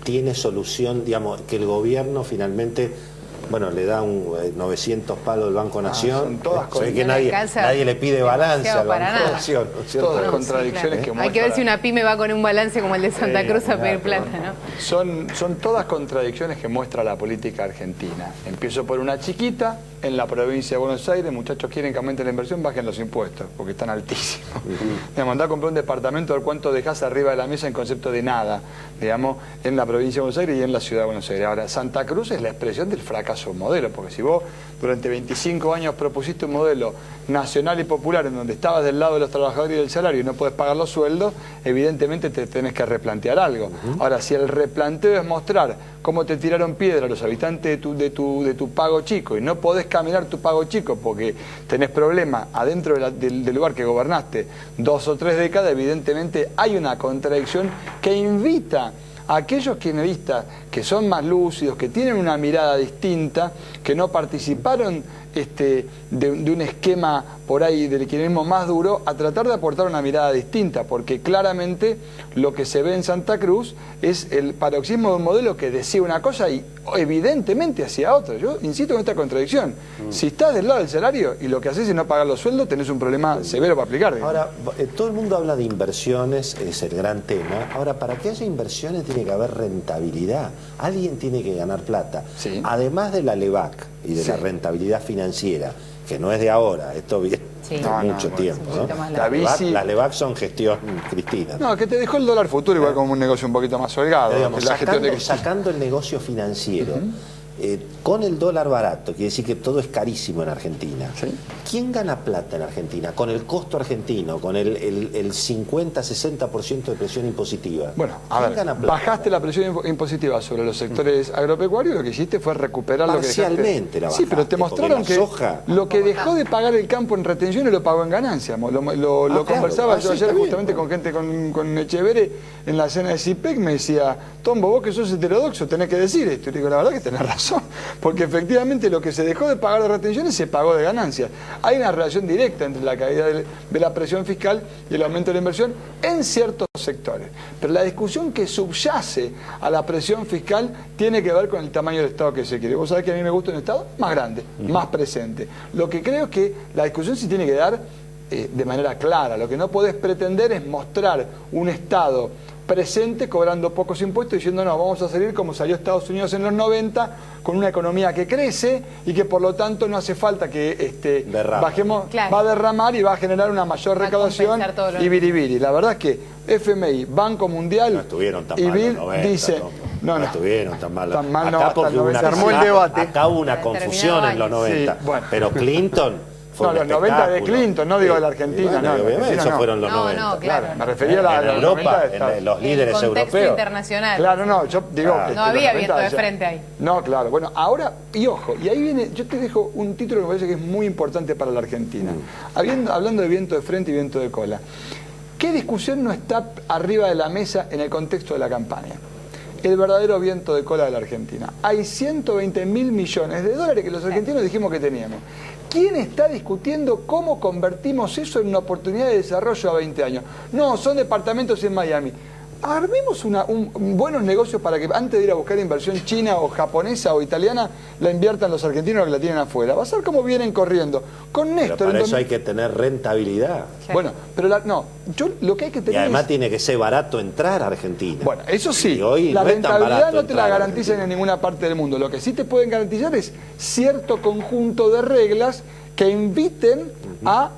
tiene solución, digamos, que el gobierno finalmente... Bueno, le da un 900 palos del Banco Nación. Son todas que nadie le pide balance al Banco Nación. Todas contradicciones que muestra. Hay que ver si una pyme va con un balance como el de Santa Cruz a pedir plata, ¿no? Son todas contradicciones que muestra la política argentina. Empiezo por una chiquita. En la provincia de Buenos Aires, muchachos quieren que aumente la inversión, bajen los impuestos, porque están altísimos. Me mandó a comprar un departamento, a ver cuánto dejás arriba de la mesa en concepto de nada, digamos, en la provincia de Buenos Aires y en la ciudad de Buenos Aires. Ahora, Santa Cruz es la expresión del fracaso modelo, porque si vos durante 25 años propusiste un modelo nacional y popular en donde estabas del lado de los trabajadores y del salario y no podés pagar los sueldos, evidentemente te tenés que replantear algo. Ahora, si el replanteo es mostrar cómo te tiraron piedra los habitantes de tu pago chico y no podés caminar tu pago chico porque tenés problemas adentro del lugar que gobernaste 2 o 3 décadas, evidentemente hay una contradicción que invita a aquellos kirchneristas que son más lúcidos, que tienen una mirada distinta, que no participaron de un esquema por ahí del kirchnerismo más duro, a tratar de aportar una mirada distinta, porque claramente lo que se ve en Santa Cruz es el paroxismo de un modelo que decía una cosa y evidentemente hacía otra. Yo insisto en esta contradicción. Si estás del lado del salario y lo que haces es no pagar los sueldos, tenés un problema severo para aplicar. Ahora, todo el mundo habla de inversiones, es el gran tema. Ahora, para que haya inversiones tiene que haber rentabilidad. Alguien tiene que ganar plata. Sí. Además de la LEVAC y de la rentabilidad financiera, que no es de ahora, esto viene mucho tiempo, ¿no? Las LEVAC son gestión Cristina. No, que te dejó el dólar futuro igual como un negocio un poquito más holgado. Digamos, sacando el negocio financiero, con el dólar barato, quiere decir que todo es carísimo en Argentina. ¿Sí? ¿Quién gana plata en Argentina? Con el costo argentino, con el 50-60% de presión impositiva. Bueno, a ver, bajaste la presión impositiva sobre los sectores agropecuarios, lo que hiciste fue recuperar lo que dejaste. Parcialmente la bajaste. Sí, pero te mostraron que lo que dejó de pagar el campo en retenciones lo pagó en ganancias. Lo conversaba yo ayer justamente con gente, con Echeverre, en la cena de CIPEC, me decía, Tombo, vos que sos heterodoxo tenés que decir esto. Y digo, la verdad que tenés razón, porque efectivamente lo que se dejó de pagar de retenciones se pagó de ganancias. Hay una relación directa entre la caída de la presión fiscal y el aumento de la inversión en ciertos sectores. Pero la discusión que subyace a la presión fiscal tiene que ver con el tamaño del Estado que se quiere. Vos sabés que a mí me gusta un Estado más grande, más presente. Lo que creo es que la discusión se tiene que dar de manera clara. Lo que no podés pretender es mostrar un Estado presente cobrando pocos impuestos diciendo no, vamos a salir como salió Estados Unidos en los 90 con una economía que crece y que por lo tanto no hace falta que bajemos, va a derramar y va a generar una mayor recaudación y biribiri. La verdad es que FMI, Banco Mundial no estuvieron tan y mal BID los 90, dice no estuvieron tan mal. Acá porque se armó el debate. Acá hubo una confusión en los 90, sí, bueno. Pero Clinton no, los 90 de Clinton, no digo de la Argentina. Bueno, no, obviamente, esos fueron los 90. No, claro. Me refería a la Europa, en los líderes europeos. Internacional. Claro, no, yo digo... No había viento de frente ahí. No, claro. Bueno, ahora, y ojo, y ahí viene, yo te dejo un título que me parece que es muy importante para la Argentina. Hablando de viento de frente y viento de cola. ¿Qué discusión no está arriba de la mesa en el contexto de la campaña? El verdadero viento de cola de la Argentina. Hay 120.000 millones de dólares que los argentinos dijimos que teníamos. ¿Quién está discutiendo cómo convertimos eso en una oportunidad de desarrollo a 20 años? No, son departamentos en Miami. Armemos buenos negocios para que antes de ir a buscar inversión china o japonesa o italiana, la inviertan los argentinos que la tienen afuera. Va a ser como vienen corriendo. Con Néstor... Pero para eso hay que tener rentabilidad. Bueno, pero lo que hay que tener y además tiene que ser barato entrar a Argentina. Bueno, eso sí, y hoy la no rentabilidad no te la garantizan en ninguna parte del mundo. Lo que sí te pueden garantizar es cierto conjunto de reglas que inviten a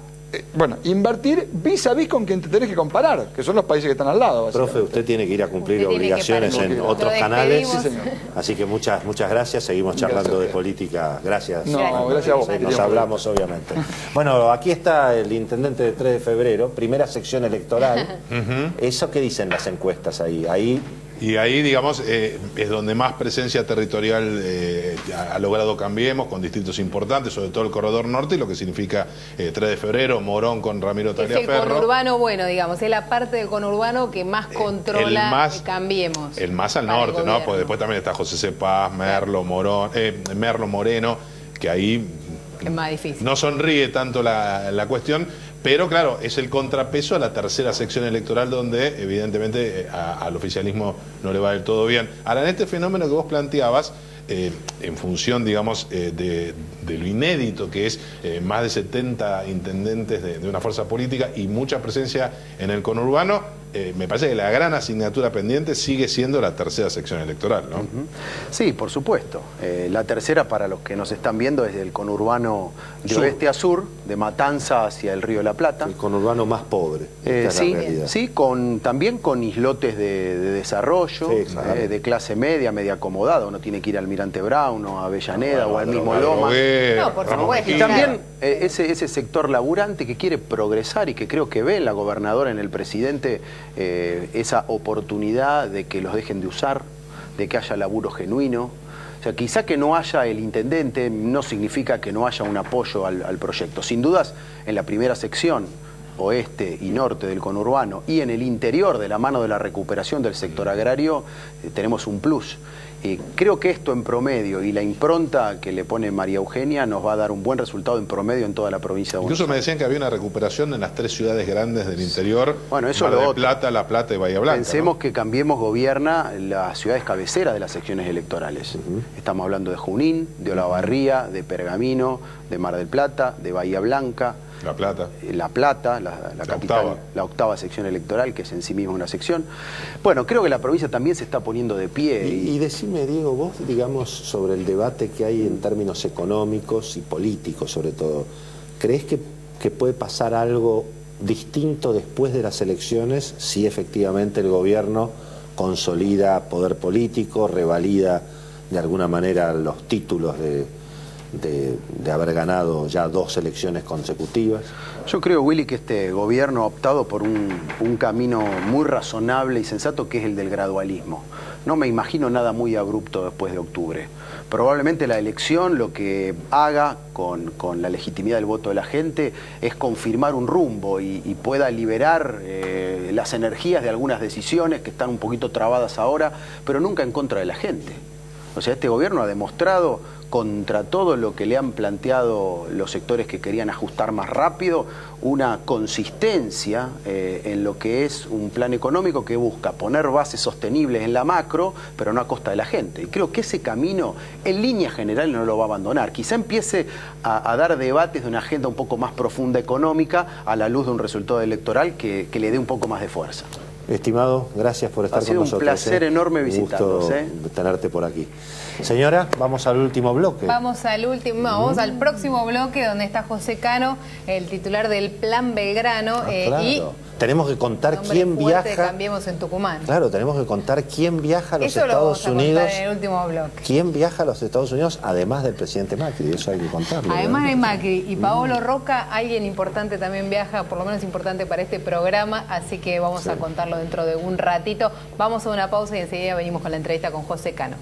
bueno, invertir vis a vis con quien te tenés que comparar, que son los países que están al lado. Profe, usted tiene que ir a cumplir obligaciones en otros canales. Sí, señor. Así que muchas gracias. Seguimos charlando de política. Gracias. No, gracias a vos. Nos hablamos, obviamente. Bueno, aquí está el intendente de 3 de febrero, primera sección electoral. ¿Eso qué dicen las encuestas ahí? Y ahí, digamos, es donde más presencia territorial ha logrado Cambiemos, con distritos importantes, sobre todo el Corredor Norte, y lo que significa 3 de febrero, Morón con Ramiro Tagliaferro. Es el conurbano, bueno, digamos, es la parte del conurbano que más controla Cambiemos. El más al norte, ¿no? Pues después también está José C. Paz, Merlo, Merlo Moreno, que ahí es más difícil. No sonríe tanto la cuestión. Pero claro, es el contrapeso a la tercera sección electoral donde evidentemente al oficialismo no le va del todo bien. Ahora, en este fenómeno que vos planteabas, en función, digamos, de lo inédito que es más de 70 intendentes de una fuerza política y mucha presencia en el conurbano, me parece que la gran asignatura pendiente sigue siendo la tercera sección electoral, ¿no? Sí, por supuesto. La tercera, para los que nos están viendo, es del conurbano de oeste a sur, de Matanza hacia el Río de la Plata. El conurbano más pobre. Sí, también con islotes de desarrollo, de clase media, media acomodada. Uno tiene que ir al Almirante Brown o a Avellaneda o al mismo Lomas. No, por supuesto. Y también ese sector laburante que quiere progresar y que creo que ve en la gobernadora, en el presidente, esa oportunidad de que los dejen de usar, de que haya laburo genuino. O sea, quizá que no haya el intendente no significa que no haya un apoyo al proyecto. Sin dudas, en la primera sección, oeste y norte del conurbano, y en el interior, de la mano de la recuperación del sector agrario, tenemos un plus. Creo que esto en promedio y la impronta que le pone María Eugenia nos va a dar un buen resultado en promedio en toda la provincia de Buenos Aires. Incluso me decían que había una recuperación en las 3 ciudades grandes del interior, bueno, eso Mar lo del otro. Plata, La Plata y Bahía Blanca. Pensemos, ¿no? que Cambiemos gobierna las ciudades cabeceras de las secciones electorales. Estamos hablando de Junín, de Olavarría, de Pergamino, de Mar del Plata, de Bahía Blanca. La Plata. La Plata, la capital, la octava sección electoral, que es en sí misma una sección. Bueno, creo que la provincia también se está poniendo de pie. Y decime, Diego, vos, digamos, sobre el debate que hay en términos económicos y políticos, sobre todo, ¿crees que puede pasar algo distinto después de las elecciones si efectivamente el gobierno consolida poder político, revalida de alguna manera los títulos de haber ganado ya 2 elecciones consecutivas? Yo creo, Willy, que este gobierno ha optado por un camino muy razonable y sensato, que es el del gradualismo. No me imagino nada muy abrupto después de octubre. Probablemente la elección lo que haga con la legitimidad del voto de la gente es confirmar un rumbo y pueda liberar las energías de algunas decisiones que están un poquito trabadas ahora, pero nunca en contra de la gente. O sea, este gobierno ha demostrado, contra todo lo que le han planteado los sectores que querían ajustar más rápido, una consistencia en lo que es un plan económico que busca poner bases sostenibles en la macro, pero no a costa de la gente. Y creo que ese camino, en línea general, no lo va a abandonar. Quizá empiece a dar debates de una agenda un poco más profunda económica a la luz de un resultado electoral que le dé un poco más de fuerza. Estimado, gracias por estar con nosotros. Ha sido un placer enorme visitarlos. Un gusto tenerte por aquí. Señora, vamos al último bloque. Vamos al próximo bloque, donde está José Cano, el titular del Plan Belgrano. Claro. Y tenemos que contar quién viaja. Cambiemos en Tucumán. Claro, tenemos que contar quién viaja a los Estados Estados Unidos. Eso lo vamos a contar en el último bloque. ¿Quién viaja a los Estados Unidos además del presidente Macri? Eso hay que contarlo. Además de Macri y Paolo Roca, alguien importante también viaja, por lo menos importante para este programa, así que vamos a contarlo dentro de un ratito. Vamos a una pausa y enseguida venimos con la entrevista con José Cano.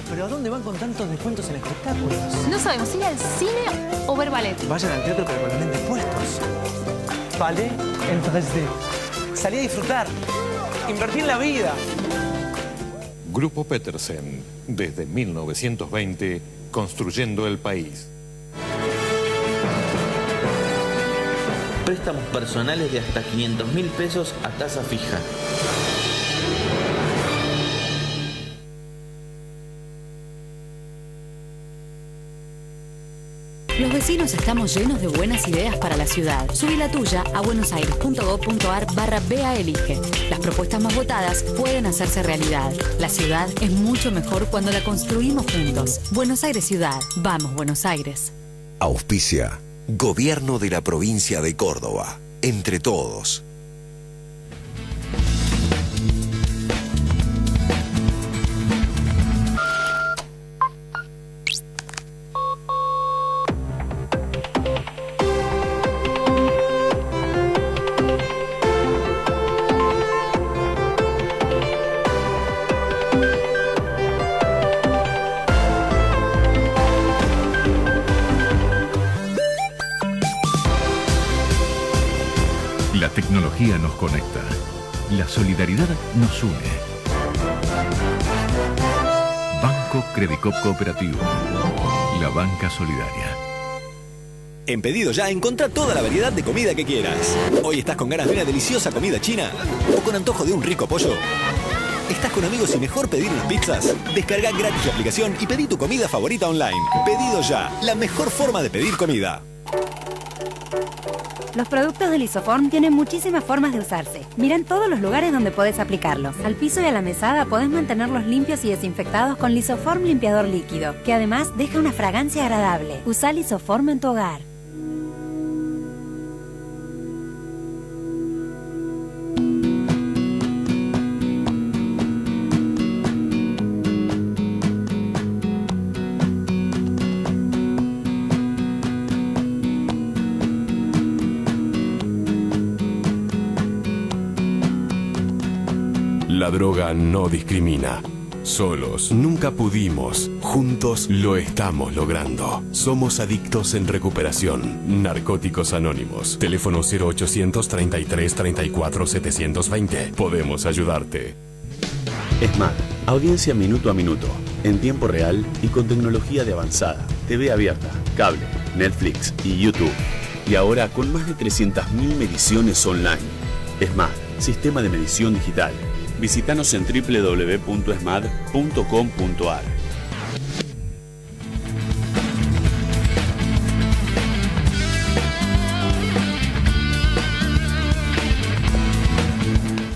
¿Pero a dónde van con tantos descuentos en espectáculos? No sabemos ir al cine o ver ballet. Vayan al teatro, pero con los lentes puestos. Ballet en 3D. Salí a disfrutar. Invertí en la vida. Grupo Petersen, desde 1920, construyendo el país. Préstamos personales de hasta 500.000 pesos a tasa fija. Los vecinos estamos llenos de buenas ideas para la ciudad. Subí la tuya a buenosaires.gov.ar/BA Elige. Las propuestas más votadas pueden hacerse realidad. La ciudad es mucho mejor cuando la construimos juntos. Buenos Aires Ciudad. Vamos, Buenos Aires. Auspicia. Gobierno de la provincia de Córdoba. Entre todos. La tecnología nos conecta. La solidaridad nos une. Banco Credicop Cooperativo. La banca solidaria. En Pedido Ya encontrá toda la variedad de comida que quieras. Hoy estás con ganas de una deliciosa comida china o con antojo de un rico pollo. ¿Estás con amigos y mejor pedir unas pizzas? Descarga gratis la aplicación y pedí tu comida favorita online. Pedido Ya, la mejor forma de pedir comida. Los productos de Lisoform tienen muchísimas formas de usarse. Mira en todos los lugares donde podés aplicarlos. Al piso y a la mesada podés mantenerlos limpios y desinfectados con Lisoform limpiador líquido, que además deja una fragancia agradable. Usa Lisoform en tu hogar. La droga no discrimina. Solos nunca pudimos. Juntos lo estamos logrando. Somos adictos en recuperación. Narcóticos Anónimos. Teléfono 0800 33 34 720. Podemos ayudarte. ESMAD. Audiencia minuto a minuto. En tiempo real y con tecnología de avanzada. TV abierta, cable, Netflix y YouTube. Y ahora con más de 300.000 mediciones online. ESMAD. Sistema de medición digital. Visítanos en www.esmad.com.ar.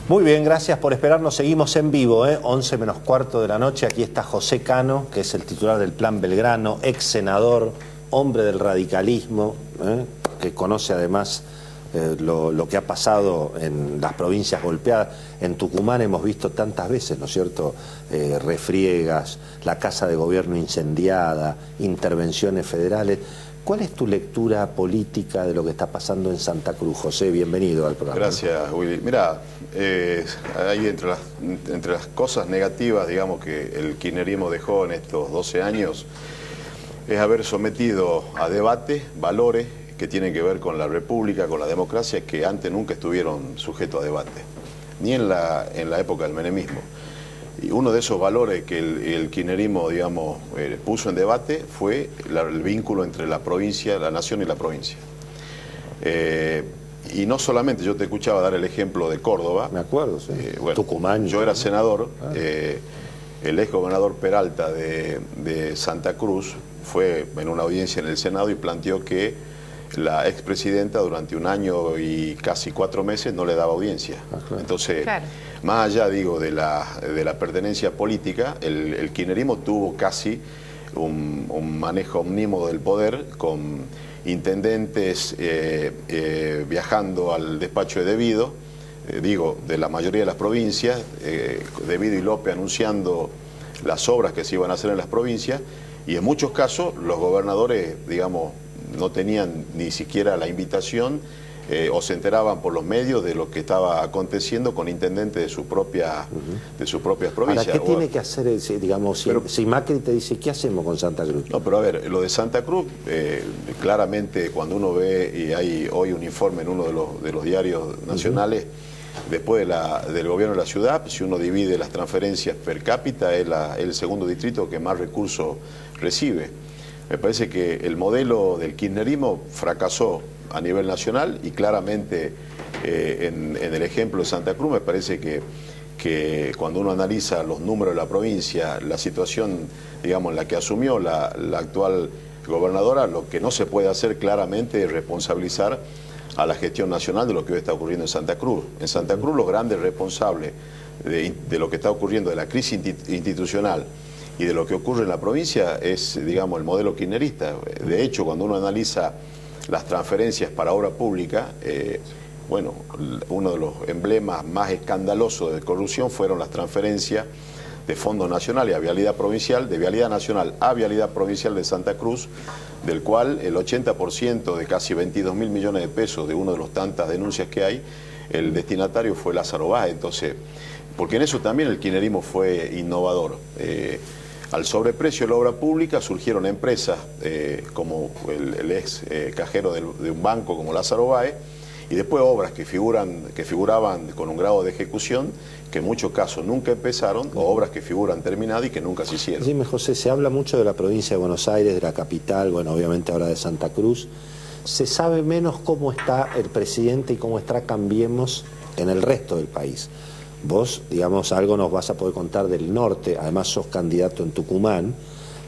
Muy bien, gracias por esperarnos. Seguimos en vivo, 11 menos cuarto de la noche. Aquí está José Cano, que es el titular del Plan Belgrano, ex senador, hombre del radicalismo, que conoce además lo que ha pasado en las provincias golpeadas. En Tucumán hemos visto tantas veces, ¿no es cierto?, refriegas, la casa de gobierno incendiada, intervenciones federales. ¿Cuál es tu lectura política de lo que está pasando en Santa Cruz? José, bienvenido al programa. Gracias, Willy. Mirá, hay entre las cosas negativas, digamos, que el kirchnerismo dejó en estos 12 años, es haber sometido a debate valores que tienen que ver con la república, con la democracia, que antes nunca estuvieron sujetos a debate, ni en la época del menemismo. Y uno de esos valores que el kirchnerismo, digamos, puso en debate fue el vínculo entre la provincia, la nación y la provincia. Y no solamente, yo te escuchaba dar el ejemplo de Córdoba. Me acuerdo, sí. Bueno, Tucumán. Yo era senador, el ex gobernador Peralta de Santa Cruz fue en una audiencia en el Senado y planteó que la expresidenta durante un año y casi 4 meses no le daba audiencia. Claro. Entonces, claro, más allá, digo, de la pertenencia política, el kirchnerismo tuvo casi un manejo omnímodo del poder, con intendentes viajando al despacho de Devido, de la mayoría de las provincias, Devido y López anunciando las obras que se iban a hacer en las provincias, y en muchos casos los gobernadores, digamos, no tenían ni siquiera la invitación o se enteraban por los medios de lo que estaba aconteciendo con intendentes de sus propias provincias. ¿Para qué tiene que hacer, digamos, si Macri te dice, ¿qué hacemos con Santa Cruz? No, pero a ver, lo de Santa Cruz, claramente cuando uno ve, y hay hoy un informe en uno de los diarios nacionales, después del gobierno de la ciudad, si uno divide las transferencias per cápita, es el segundo distrito que más recursos recibe. Me parece que el modelo del kirchnerismo fracasó a nivel nacional y claramente en el ejemplo de Santa Cruz me parece que cuando uno analiza los números de la provincia, la situación, digamos, en la que asumió la actual gobernadora, lo que no se puede hacer claramente es responsabilizar a la gestión nacional de lo que hoy está ocurriendo en Santa Cruz. En Santa Cruz los grandes responsables de lo que está ocurriendo, de la crisis institucional y de lo que ocurre en la provincia es, digamos, el modelo kirchnerista. De hecho, cuando uno analiza las transferencias para obra pública, bueno, uno de los emblemas más escandalosos de corrupción fueron las transferencias de fondos nacionales a vialidad provincial, de vialidad nacional a vialidad provincial de Santa Cruz, del cual el 80% de casi 22.000 millones de pesos, de una de las tantas denuncias que hay, el destinatario fue Lázaro Báez. Entonces, porque en eso también el kirchnerismo fue innovador. Al sobreprecio de la obra pública surgieron empresas como el ex cajero de un banco como Lázaro Báez, y después obras que figuraban con un grado de ejecución que en muchos casos nunca empezaron, o obras que figuran terminadas y que nunca se hicieron. Dime, José, se habla mucho de la provincia de Buenos Aires, de la capital, bueno, obviamente ahora de Santa Cruz. Se sabe menos cómo está el presidente y cómo está Cambiemos en el resto del país. Vos, digamos, algo nos vas a poder contar del norte, además sos candidato en Tucumán.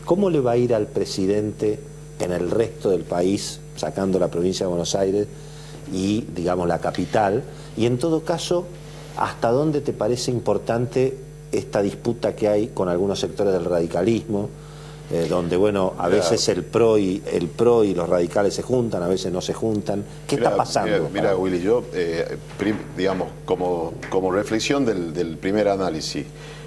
¿Cómo le va a ir al presidente en el resto del país, sacando la provincia de Buenos Aires y, digamos, la capital? Y en todo caso, ¿hasta dónde te parece importante esta disputa que hay con algunos sectores del radicalismo, donde, bueno, a veces el PRO y los radicales se juntan, a veces no se juntan? ¿Qué está pasando? Mira, Willy, yo, digamos, como reflexión del primer análisis,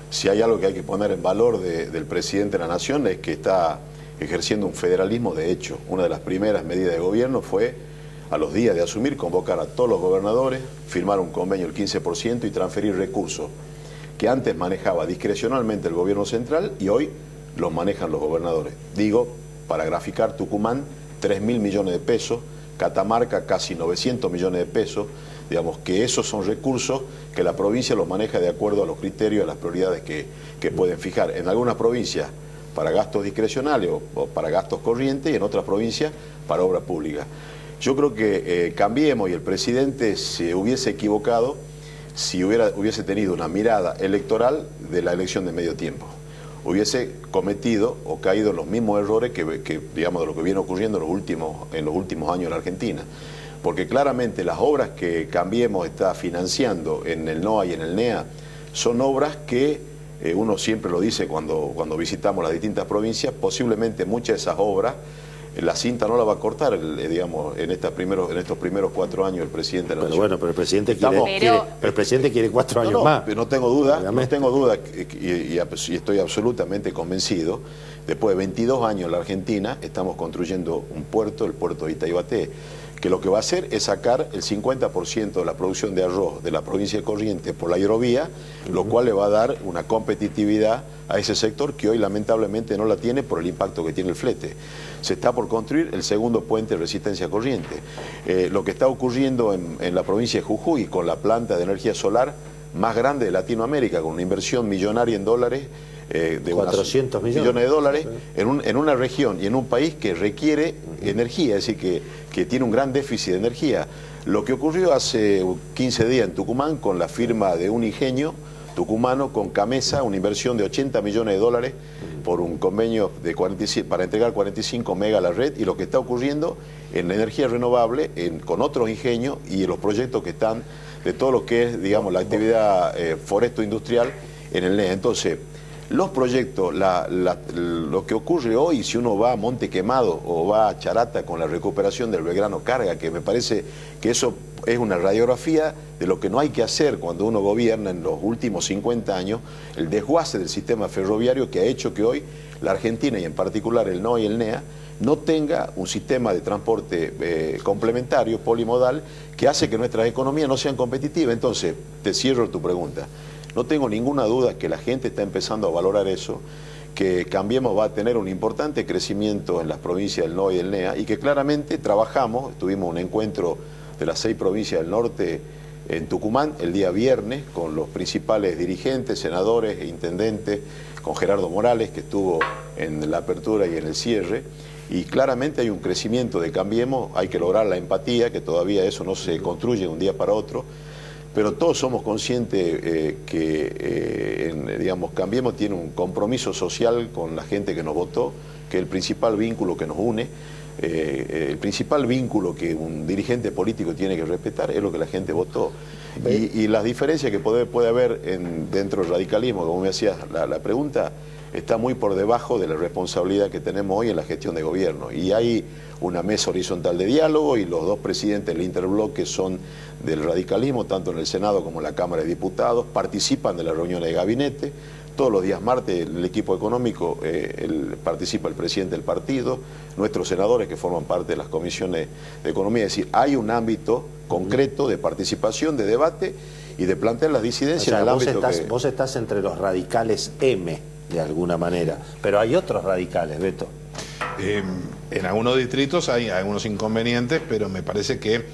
si hay algo que hay que poner en valor del presidente de la Nación es que está ejerciendo un federalismo de hecho. Una de las primeras medidas de gobierno fue, a los días de asumir, convocar a todos los gobernadores, firmar un convenio del 15% y transferir recursos que antes manejaba discrecionalmente el gobierno central y hoy los manejan los gobernadores. Digo, para graficar, Tucumán, 3.000 millones de pesos, Catamarca, casi 900 millones de pesos, digamos que esos son recursos que la provincia los maneja de acuerdo a los criterios, a las prioridades que pueden fijar. En algunas provincias para gastos discrecionales o para gastos corrientes y en otras provincias para obra pública. Yo creo que Cambiemos y el presidente se hubiese equivocado si hubiese tenido una mirada electoral de la elección de medio tiempo. Hubiese cometido o caído en los mismos errores que digamos, de lo que viene ocurriendo en los últimos años en la Argentina. Porque claramente las obras que Cambiemos está financiando en el NOA y en el NEA son obras que, uno siempre lo dice cuando visitamos las distintas provincias, posiblemente muchas de esas obras la cinta no la va a cortar, digamos, en estos primeros 4 años el presidente de la Nación. Bueno, pero el presidente quiere 4 años más. No tengo duda, y estoy absolutamente convencido. Después de 22 años en la Argentina, estamos construyendo un puerto, el puerto de Itaibate, que lo que va a hacer es sacar el 50% de la producción de arroz de la provincia de Corrientes por la hidrovía, lo cual le va a dar una competitividad a ese sector que hoy lamentablemente no la tiene por el impacto que tiene el flete. Se está por construir el segundo puente de resistencia a corriente. Lo que está ocurriendo en la provincia de Jujuy con la planta de energía solar más grande de Latinoamérica, con una inversión millonaria en dólares, de 400 millones de dólares, en una región y en un país que requiere energía, es decir, que tiene un gran déficit de energía. Lo que ocurrió hace 15 días en Tucumán con la firma de un ingenio tucumano con Camesa, una inversión de 80 millones de dólares por un convenio para entregar 45 megas a la red, y lo que está ocurriendo en la energía renovable con otros ingenios y los proyectos que están de todo lo que es, digamos, la actividad foresto-industrial en el NEA. Entonces, los proyectos, lo que ocurre hoy, si uno va a Monte Quemado o va a Charata con la recuperación del Belgrano Carga, que me parece que eso es una radiografía de lo que no hay que hacer cuando uno gobierna en los últimos 50 años, el desguace del sistema ferroviario que ha hecho que hoy la Argentina, y en particular el NOA y el NEA, no tenga un sistema de transporte complementario, polimodal, que hace que nuestras economías no sean competitivas. Entonces, te cierro tu pregunta. No tengo ninguna duda que la gente está empezando a valorar eso, que Cambiemos va a tener un importante crecimiento en las provincias del NOA y del NEA, y que claramente trabajamos, tuvimos un encuentro de las 6 provincias del norte en Tucumán el día viernes con los principales dirigentes, senadores e intendentes, con Gerardo Morales, que estuvo en la apertura y en el cierre, y claramente hay un crecimiento de Cambiemos. Hay que lograr la empatía, que todavía eso no se construye de un día para otro, pero todos somos conscientes que, digamos, Cambiemos tiene un compromiso social con la gente que nos votó, que el principal vínculo que nos une, el principal vínculo que un dirigente político tiene que respetar es lo que la gente votó. Y las diferencias que puede haber dentro del radicalismo, como me hacías la pregunta, está muy por debajo de la responsabilidad que tenemos hoy en la gestión de gobierno. Y hay una mesa horizontal de diálogo y los dos presidentes del interbloque son del radicalismo, tanto en el Senado como en la Cámara de Diputados, participan de las reuniones de gabinete. Todos los días martes el equipo económico participa el presidente del partido, nuestros senadores que forman parte de las comisiones de economía. Es decir, hay un ámbito concreto de participación, de debate y de plantear las disidencias. O sea, en el ámbito vos estás entre los radicales M, de alguna manera, pero hay otros radicales, Beto. En algunos distritos hay algunos inconvenientes, pero me parece que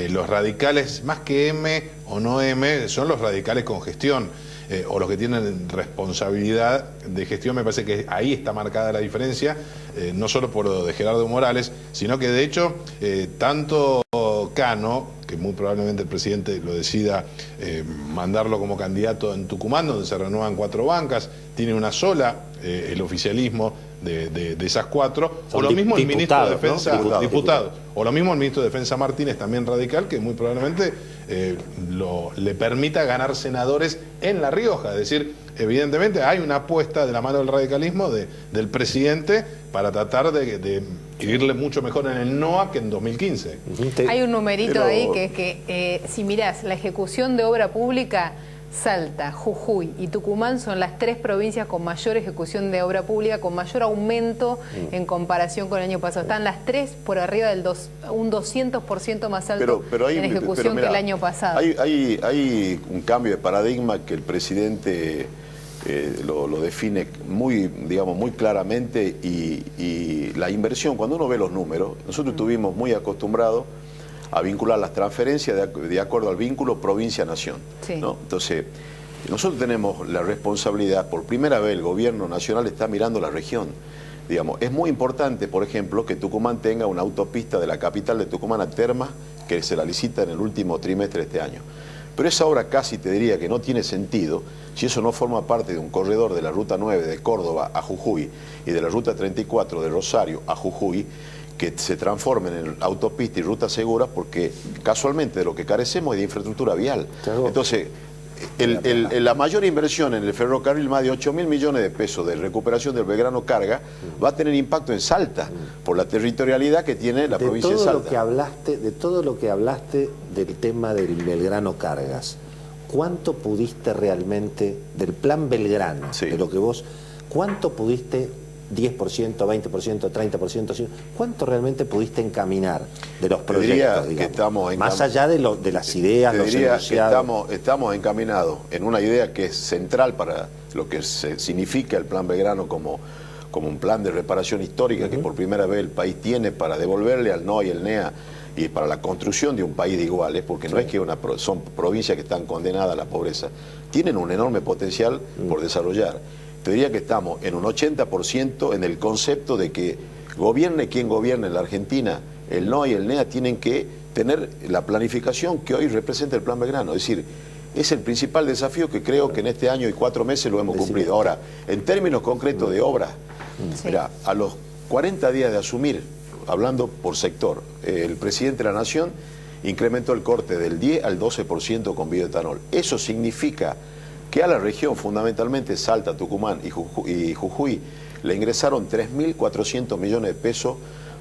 los radicales, más que M o no M, son los radicales con gestión. O los que tienen responsabilidad de gestión. Me parece que ahí está marcada la diferencia, no solo por lo de Gerardo Morales, sino que de hecho tanto Cano, que muy probablemente el presidente lo decida mandarlo como candidato en Tucumán, donde se renuevan 4 bancas, tiene una sola, el oficialismo de esas 4, o lo mismo el ministro de Defensa, ¿no? diputado, o lo mismo el ministro de Defensa Martínez, también radical, que muy probablemente le permita ganar senadores en La Rioja. Es decir, evidentemente hay una apuesta de la mano del radicalismo del presidente para tratar de irle mucho mejor en el NOA que en 2015. Hay un numerito ahí que es que si mirás la ejecución de obra pública, Salta, Jujuy y Tucumán son las 3 provincias con mayor ejecución de obra pública, con mayor aumento en comparación con el año pasado. Están las 3 por arriba del un 200% más alto en ejecución que el año pasado. Hay un cambio de paradigma que el presidente lo define muy claramente y la inversión, cuando uno ve los números, nosotros estuvimos muy acostumbrados a vincular las transferencias de acuerdo al vínculo provincia-nación. Sí. ¿No? Entonces, nosotros tenemos la responsabilidad, por primera vez el gobierno nacional está mirando la región. Digamos, es muy importante, por ejemplo, que Tucumán tenga una autopista de la capital de Tucumán a Termas, que se la licita en el último trimestre de este año. Pero esa obra casi te diría que no tiene sentido si eso no forma parte de un corredor de la Ruta 9 de Córdoba a Jujuy y de la Ruta 34 de Rosario a Jujuy, que se transformen en autopista y rutas seguras, porque casualmente de lo que carecemos es de infraestructura vial. Claro. Entonces, la mayor inversión en el ferrocarril, más de 8.000 millones de pesos de recuperación del Belgrano Carga, va a tener impacto en Salta, por la territorialidad que tiene la provincia de Salta. De todo lo que hablaste del tema del Belgrano Cargas, ¿cuánto pudiste realmente, del plan Belgrano, de lo que vos, cuánto pudiste, 10%, 20%, 30%, ¿cuánto realmente pudiste encaminar de los proyectos, que estamos más allá de las ideas, los enunciados? Estamos encaminados en una idea que es central para lo que significa el plan Belgrano como un plan de reparación histórica que por primera vez el país tiene para devolverle al NOA y el NEA y para la construcción de un país de iguales, porque no es que son provincias que están condenadas a la pobreza, tienen un enorme potencial por desarrollar. Te diría que estamos en un 80% en el concepto de que gobierne quien gobierne en la Argentina, el NOA y el NEA tienen que tener la planificación que hoy representa el Plan Belgrano. Es decir, es el principal desafío que creo que en este año y 4 meses lo hemos cumplido. Ahora, en términos concretos de obra, mira, a los 40 días de asumir, hablando por sector, el presidente de la Nación incrementó el corte del 10 al 12% con bioetanol. Eso significa que a la región, fundamentalmente Salta, Tucumán y Jujuy, le ingresaron 3.400 millones de pesos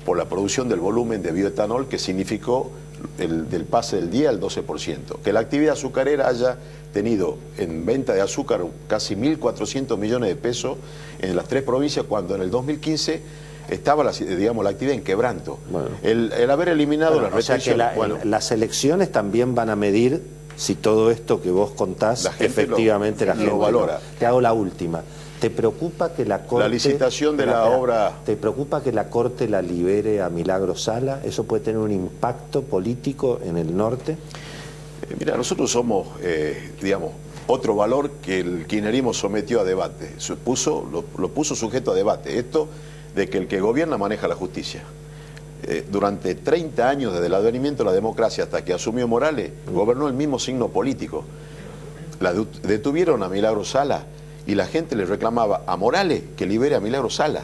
por la producción del volumen de bioetanol que significó del pase del 10 al 12%. Que la actividad azucarera haya tenido en venta de azúcar casi 1.400 millones de pesos en las 3 provincias, cuando en el 2015 estaba la actividad en quebranto. Bueno. El haber eliminado las restricciones... O sea que las elecciones también van a medir si todo esto que vos contás, efectivamente la gente lo valora. Te hago la última. ¿Te preocupa que la Corte... La licitación de la obra... ¿Te preocupa que la Corte la libere a Milagro Sala? ¿Eso puede tener un impacto político en el norte? Mira, nosotros somos, otro valor que el kirchnerismo sometió a debate. Lo puso sujeto a debate. Esto de que el que gobierna maneja la justicia. durante 30 años desde el advenimiento de la democracia hasta que asumió Morales, gobernó el mismo signo político. Detuvieron a Milagro Sala y la gente le reclamaba a Morales que libere a Milagro Sala.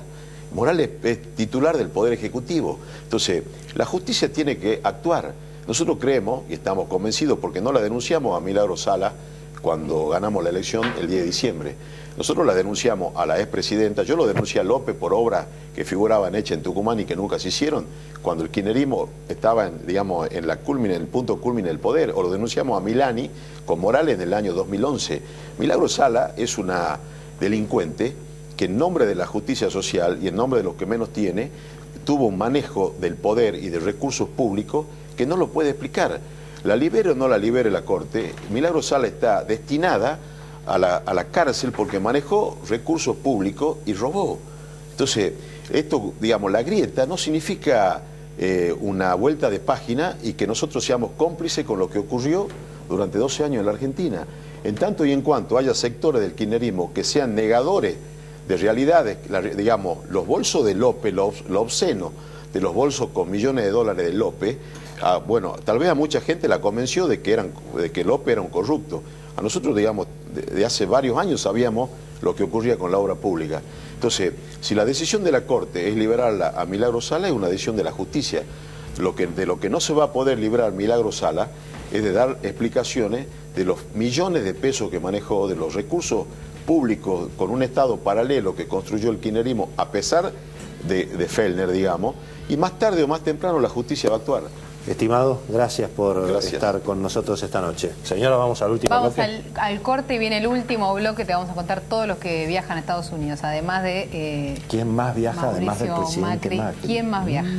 Morales es titular del Poder Ejecutivo. Entonces, la justicia tiene que actuar. Nosotros creemos y estamos convencidos, porque no la denunciamos a Milagro Sala cuando ganamos la elección el 10 de diciembre. Nosotros la denunciamos a la expresidenta, yo lo denuncié a López por obras que figuraban hechas en Tucumán y que nunca se hicieron, cuando el kirchnerismo estaba en el punto culmine del poder, o lo denunciamos a Milani con Morales en el año 2011. Milagro Sala es una delincuente que en nombre de la justicia social y en nombre de los que menos tiene, tuvo un manejo del poder y de recursos públicos que no lo puede explicar. La libere o no la libere la Corte, Milagro Sala está destinada a la cárcel porque manejó recursos públicos y robó. Entonces, esto, digamos, la grieta no significa una vuelta de página y que nosotros seamos cómplices con lo que ocurrió durante 12 años en la Argentina. En tanto y en cuanto haya sectores del kirchnerismo que sean negadores de realidades, digamos, los bolsos de López, lo obsceno de los bolsos con millones de dólares de López, bueno, tal vez a mucha gente la convenció de que López era un corrupto. A nosotros, digamos, de hace varios años sabíamos lo que ocurría con la obra pública. Entonces, si la decisión de la Corte es liberarla a Milagro Sala, es una decisión de la justicia. De lo que no se va a poder librar Milagro Sala es de dar explicaciones de los millones de pesos que manejó, de los recursos públicos con un Estado paralelo que construyó el kirchnerismo a pesar de Fellner, digamos, y más tarde o más temprano la justicia va a actuar. Estimado, gracias por estar con nosotros esta noche. Señora, vamos al último bloque. Vamos al corte y viene el último bloque. Te vamos a contar todos los que viajan a Estados Unidos, además de... ¿Quién más viaja, además del presidente Macri? ¿Quién más viaja?